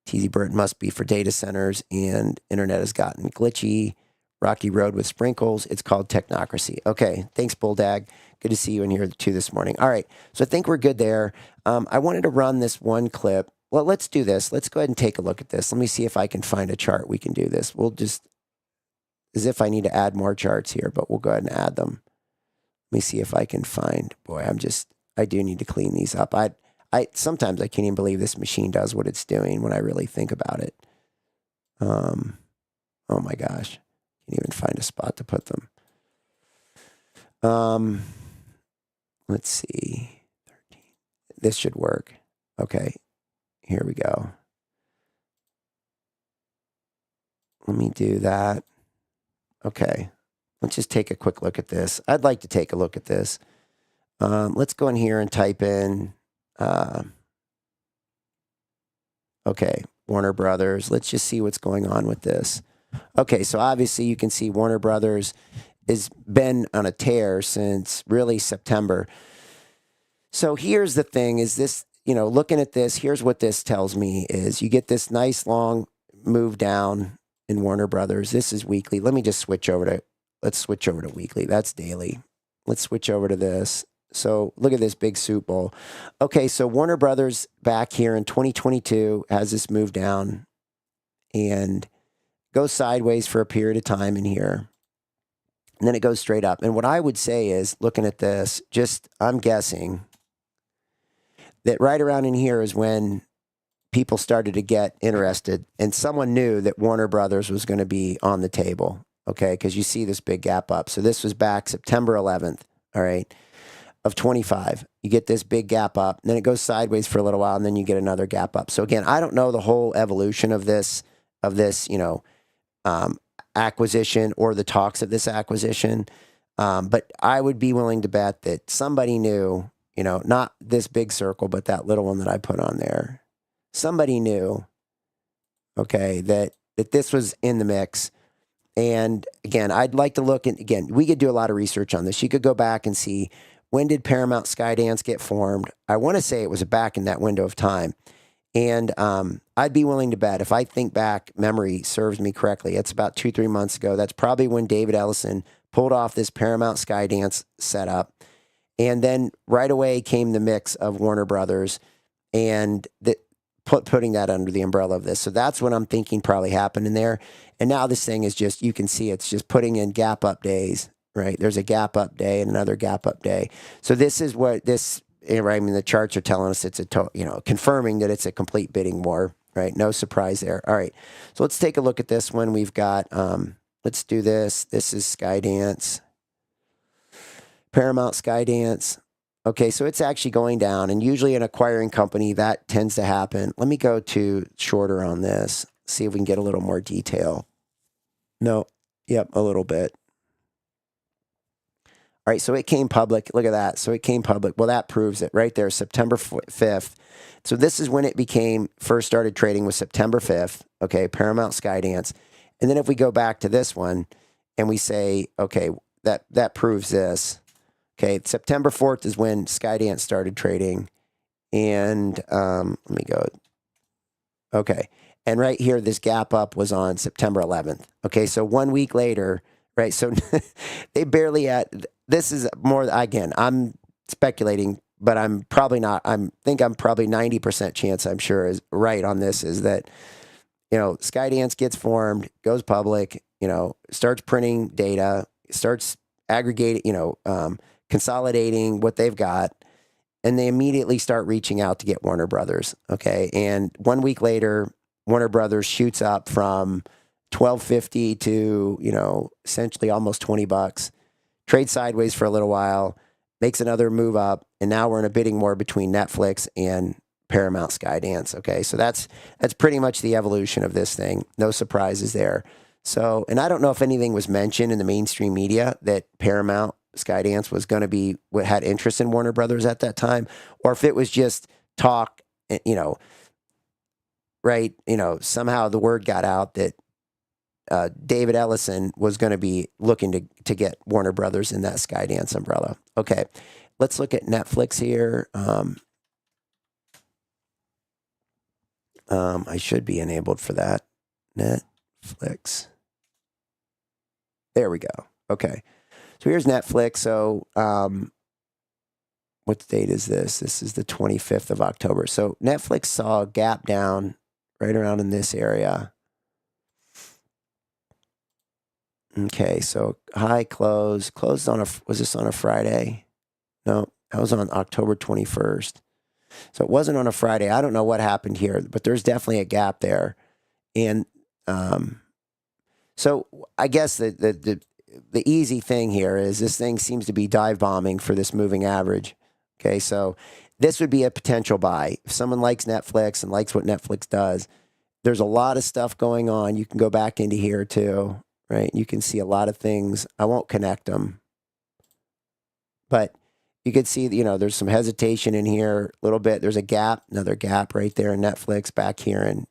TZ Bird must be for data centers, and internet has gotten glitchy. Rocky Road with sprinkles. It's called technocracy. Okay, thanks, Bulldag. Good to see you in here too this morning. All right, so I think we're good there. I wanted to run this one clip. Well, let's do this. Let's go ahead and take a look at this. Let me see if I can find a chart. We can do this. We'll just, as if I need to add more charts here, but we'll go ahead and add them. Let me see if I can find, boy, I do need to clean these up. Sometimes I can't even believe this machine does what it's doing when I really think about it. Oh my gosh. Can't even find a spot to put them. Let's see. this should work. Okay, here we go. Let me do that. Okay, let's just take a quick look at this. I'd like to take a look at this. Let's go in here and type in, okay, Warner Brothers. Let's just see what's going on with this. Okay, so obviously you can see Warner Brothers has been on a tear since really September. So here's the thing is this, looking at this, here's what this tells me is you get this nice long move down in Warner Brothers. This is weekly. Let me just let's switch over to weekly. That's daily. Let's switch over to this. So look at this big soup bowl. Okay, so Warner Brothers back here in 2022 has this move down and goes sideways for a period of time in here. And then it goes straight up. And what I would say is, looking at this, I'm guessing that right around in here is when people started to get interested and someone knew that Warner Brothers was going to be on the table. Okay, because you see this big gap up. So this was back September 11th, all right, of 25. You get this big gap up, and then it goes sideways for a little while, and then you get another gap up. So again, I don't know the whole evolution of this, acquisition or the talks of this acquisition. But I would be willing to bet that somebody knew, not this big circle, but that little one that I put on there. Somebody knew, okay, that this was in the mix. And again, I'd like to look at, again, we could do a lot of research on this. You could go back and see, when did Paramount Skydance get formed? I want to say it was back in that window of time. And I'd be willing to bet, if I think back, memory serves me correctly, it's about 2-3 months ago. That's probably when David Ellison pulled off this Paramount Skydance setup. And then right away came the mix of Warner Brothers and putting that under the umbrella of this. So that's what I'm thinking probably happened in there. And now this thing is just, you can see it's just putting in gap up days, right? There's a gap up day and another gap up day. So this is what this, right? I mean, the charts are telling us it's confirming that it's a complete bidding war, right? No surprise there. All right. So let's take a look at this one. We've got, let's do this. This is Skydance, Paramount Skydance. Okay. So it's actually going down, and usually an acquiring company that tends to happen. Let me go to shorter on this, see if we can get a little more detail. No. Yep. A little bit. All right, so it came public. Look at that. So it came public. Well, that proves it right there, September 5th. So this is when it first started trading, was September 5th, okay, Paramount Skydance. And then if we go back to this one and we say, okay, that proves this. Okay, September 4th is when Skydance started trading. And let me go. Okay, and right here, this gap up was on September 11th. Okay, so 1 week later, right, so they barely this is more, again, I'm speculating, but I'm probably not. Think I'm probably 90% chance, I'm sure, is right on this, is that, Skydance gets formed, goes public, starts printing data, starts aggregating, consolidating what they've got, and they immediately start reaching out to get Warner Brothers. Okay. And 1 week later, Warner Brothers shoots up from $12.50 to, essentially almost $20. Trades sideways for a little while, makes another move up, and now we're in a bidding war between Netflix and Paramount Skydance. Okay, so that's pretty much the evolution of this thing. No surprises there. So, and I don't know if anything was mentioned in the mainstream media that Paramount Skydance was going to be, had interest in Warner Brothers at that time, or if it was just talk, right? Somehow the word got out that David Ellison was going to be looking to get Warner Brothers in that Skydance umbrella. Okay, let's look at Netflix here. I should be enabled for that. Netflix. There we go. Okay, so here's Netflix. So what date is this? This is the 25th of October. So Netflix saw a gap down right around in this area. Okay, so high closed on was this on a Friday? No, that was on October 21st. So it wasn't on a Friday. I don't know what happened here, but there's definitely a gap there. And so I guess the easy thing here is this thing seems to be dive bombing for this moving average. Okay, so this would be a potential buy. If someone likes Netflix and likes what Netflix does, there's a lot of stuff going on. You can go back into here too, right? You can see a lot of things. I won't connect them, but you could see, there's some hesitation in here a little bit. There's a gap, another gap right there in Netflix back here in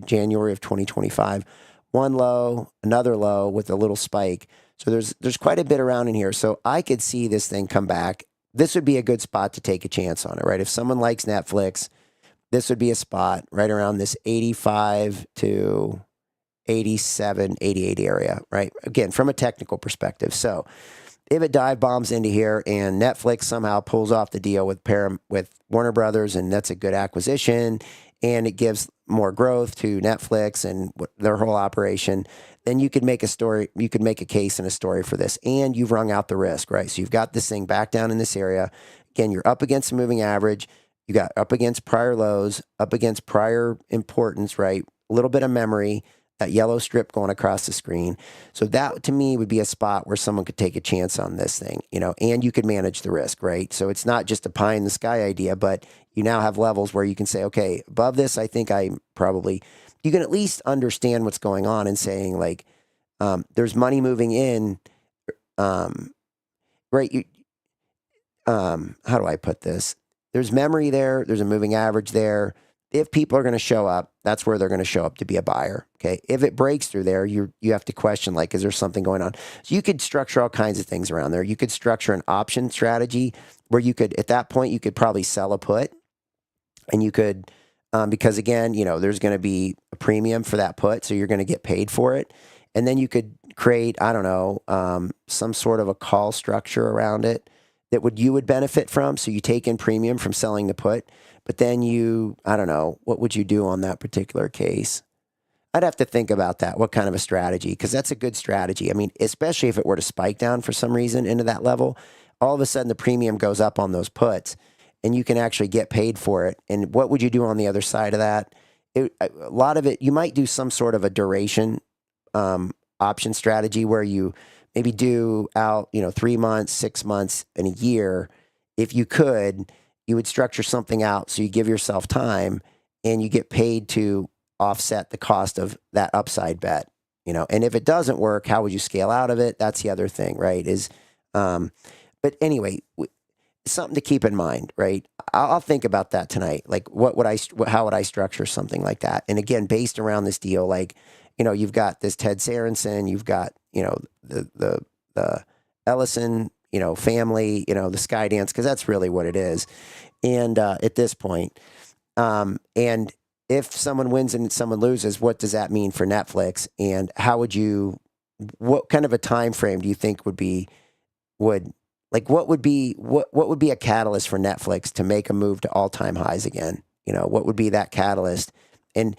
January of 2025. One low, another low with a little spike. So there's quite a bit around in here. So I could see this thing come back. This would be a good spot to take a chance on it, right? If someone likes Netflix, this would be a spot right around this 85 to 87, 88 area, right? Again, from a technical perspective. So if it dive bombs into here and Netflix somehow pulls off the deal with Warner Brothers, and that's a good acquisition, and it gives more growth to Netflix and their whole operation, then you could make a story, you could make a case and a story for this, and you've wrung out the risk, right? So you've got this thing back down in this area. Again, you're up against a moving average. You got up against prior lows, up against prior importance, right? A little bit of memory, that yellow strip going across the screen. So that to me would be a spot where someone could take a chance on this thing, and you could manage the risk, right? So it's not just a pie in the sky idea, but you now have levels where you can say, okay, above this, I think you can at least understand what's going on and saying like, there's money moving in, right? How do I put this? There's memory there. There's a moving average there. If people are going to show up, that's where they're going to show up to be a buyer. Okay. If it breaks through there, you have to question, like, is there something going on? So you could structure all kinds of things around there. You could structure an option strategy where you could, at that point, you could probably sell a put, and you could, because again, there's going to be a premium for that put. So you're going to get paid for it. And then you could create, I don't know, some sort of a call structure around it that you would benefit from. So you take in premium from selling the put. But then I don't know, what would you do on that particular case? I'd have to think about that. What kind of a strategy? Because that's a good strategy. I mean, especially if it were to spike down for some reason into that level, all of a sudden the premium goes up on those puts and you can actually get paid for it. And what would you do on the other side of that? A lot of it, you might do some sort of a duration option strategy where you maybe do out, 3 months, 6 months, and a year. If you could, you would structure something out so you give yourself time and you get paid to offset the cost of that upside bet, and if it doesn't work, how would you scale out of it? That's the other thing, right? But anyway, something to keep in mind, right? I'll think about that tonight. Like how would I structure something like that? And again, based around this deal, like, you've got this Ted Saranson, you've got, the Ellison, family, the Skydance, because that's really what it is. And at this point, and if someone wins and someone loses, what does that mean for Netflix? And what kind of a time frame do you think what would be a catalyst for Netflix to make a move to all-time highs again? What would be that catalyst? And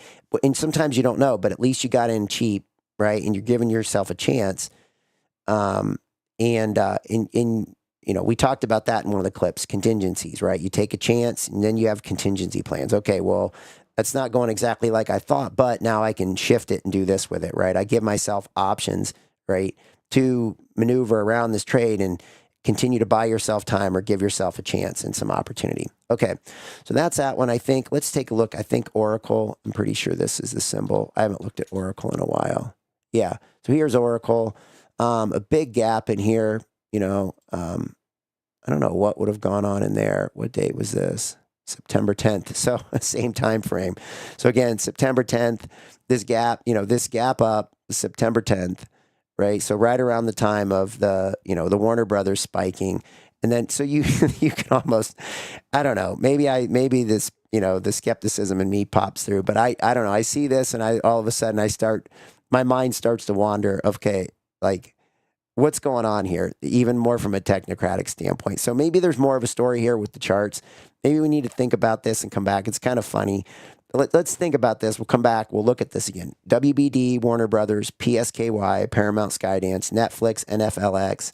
sometimes you don't know, but at least you got in cheap, right? And you're giving yourself a chance. We talked about that in one of the clips, contingencies, right? You take a chance and then you have contingency plans. Okay, well, that's not going exactly like I thought, but now I can shift it and do this with it, right? I give myself options, right, to maneuver around this trade and continue to buy yourself time or give yourself a chance and some opportunity. Okay, so that's that one. I think, let's take a look. I think Oracle, I'm pretty sure this is the symbol. I haven't looked at Oracle in a while. Yeah, so here's Oracle. A big gap in here, I don't know what would have gone on in there. What date was this? September 10th. So same time frame. So again, September 10th, this gap up September 10th, right? So right around the time of the Warner Brothers spiking. And then, so you can almost, I don't know, maybe this, the skepticism in me pops through, but I don't know. I see this and all of a sudden my mind starts to wander. Okay, like, what's going on here? Even more from a technocratic standpoint. So maybe there's more of a story here with the charts. Maybe we need to think about this and come back. It's kind of funny. Let's think about this. We'll come back. We'll look at this again. WBD, Warner Brothers, PSKY, Paramount, Skydance, Netflix, NFLX,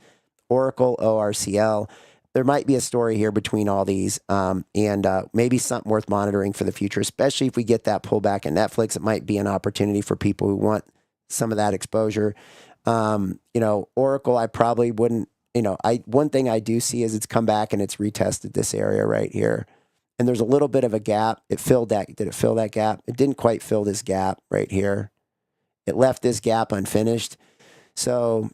Oracle, ORCL. There might be a story here between all these, and maybe something worth monitoring for the future, especially if we get that pullback in Netflix. It might be an opportunity for people who want some of that exposure. Oracle, I probably wouldn't, one thing I do see is it's come back and it's retested this area right here. and there's a little bit of a gap. It filled that. Did it fill that gap? It didn't quite fill this gap right here. It left this gap unfinished. So,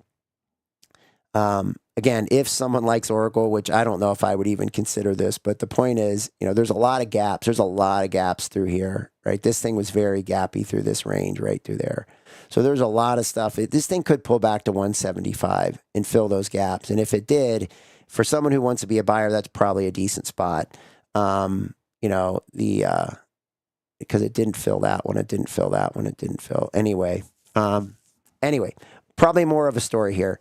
again, if someone likes Oracle, which I don't know if I would even consider this, but the point is, there's a lot of gaps. There's a lot of gaps through here, right? This thing was very gappy through this range right through there. So there's a lot of stuff. This thing could pull back to 175 and fill those gaps. And if it did, for someone who wants to be a buyer, that's probably a decent spot. Because it didn't fill that one. It didn't fill that one. It didn't fill. Anyway, probably more of a story here.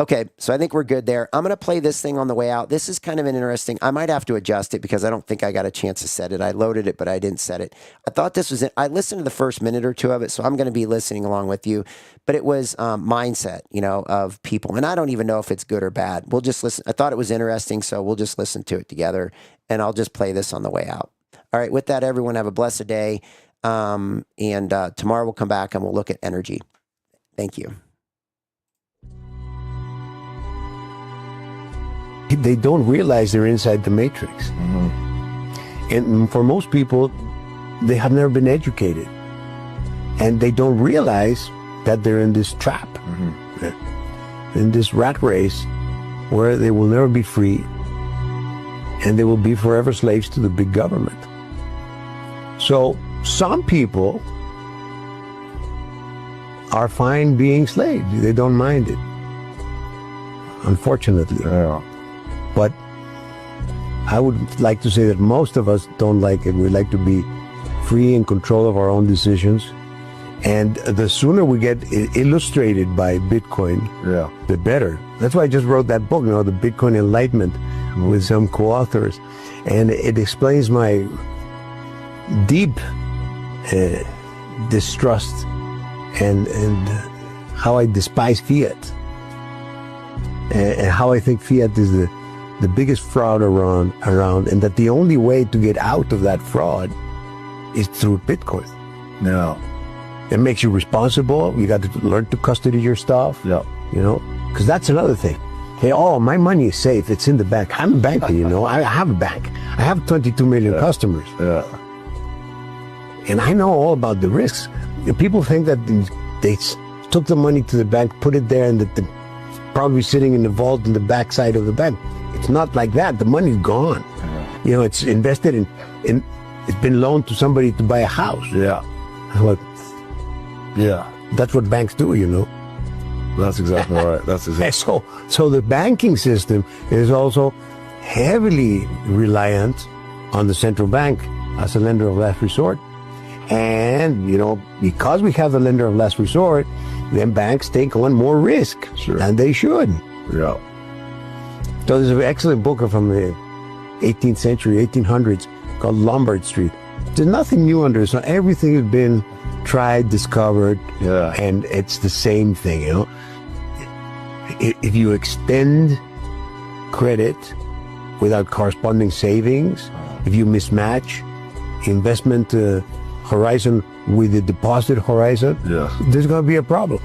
Okay, so I think we're good there. I'm going to play this thing on the way out. This is kind of an interesting. I might have to adjust it because I don't think I got a chance to set it. I loaded it, but I didn't set it. I thought this was it. I listened to the first minute or two of it, so I'm going to be listening along with you. But it was mindset, of people. And I don't even know if it's good or bad. We'll just listen. I thought it was interesting, so we'll just listen to it together. And I'll just play this on the way out. All right, with that, everyone, have a blessed day. And tomorrow we'll come back and we'll look at energy. Thank you. They don't realize they're inside the matrix. And for most people, they have never been educated. And they don't realize that they're in this trap, in this rat race where they will never be free and they will be forever slaves to the big government. So some people are fine being slaves. They don't mind it, unfortunately. Yeah. But I would like to say that most of us don't like it. We like to be free in control of our own decisions. And the sooner we get illustrated by Bitcoin, the better. That's why I just wrote that book, The Bitcoin Enlightenment, with some co-authors. And it explains my deep distrust and how I despise fiat. And how I think fiat is the biggest fraud around, and that the only way to get out of that fraud is through Bitcoin. Yeah. It makes you responsible. You got to learn to custody your stuff. Yeah. Because that's another thing. Hey, my money is safe. It's in the bank. I'm a banker, I have a bank. I have 22 million customers. Yeah. And I know all about the risks. People think that they took the money to the bank, put it there, and that the probably sitting in the vault in the backside of the bank. It's not like that. The money's gone. It's invested in it's been loaned to somebody to buy a house. Yeah. That's what banks do, That's exactly right. That's exactly. So the banking system is also heavily reliant on the central bank as a lender of last resort. And, because we have the lender of last resort, then banks take on more risk than they should. Yeah. So there's an excellent book from the 18th century, 1800s, called Lombard Street. There's nothing new under the sun. Everything has been tried, discovered, and it's the same thing, If you extend credit without corresponding savings, if you mismatch investment horizon with the deposit horizon, there's going to be a problem.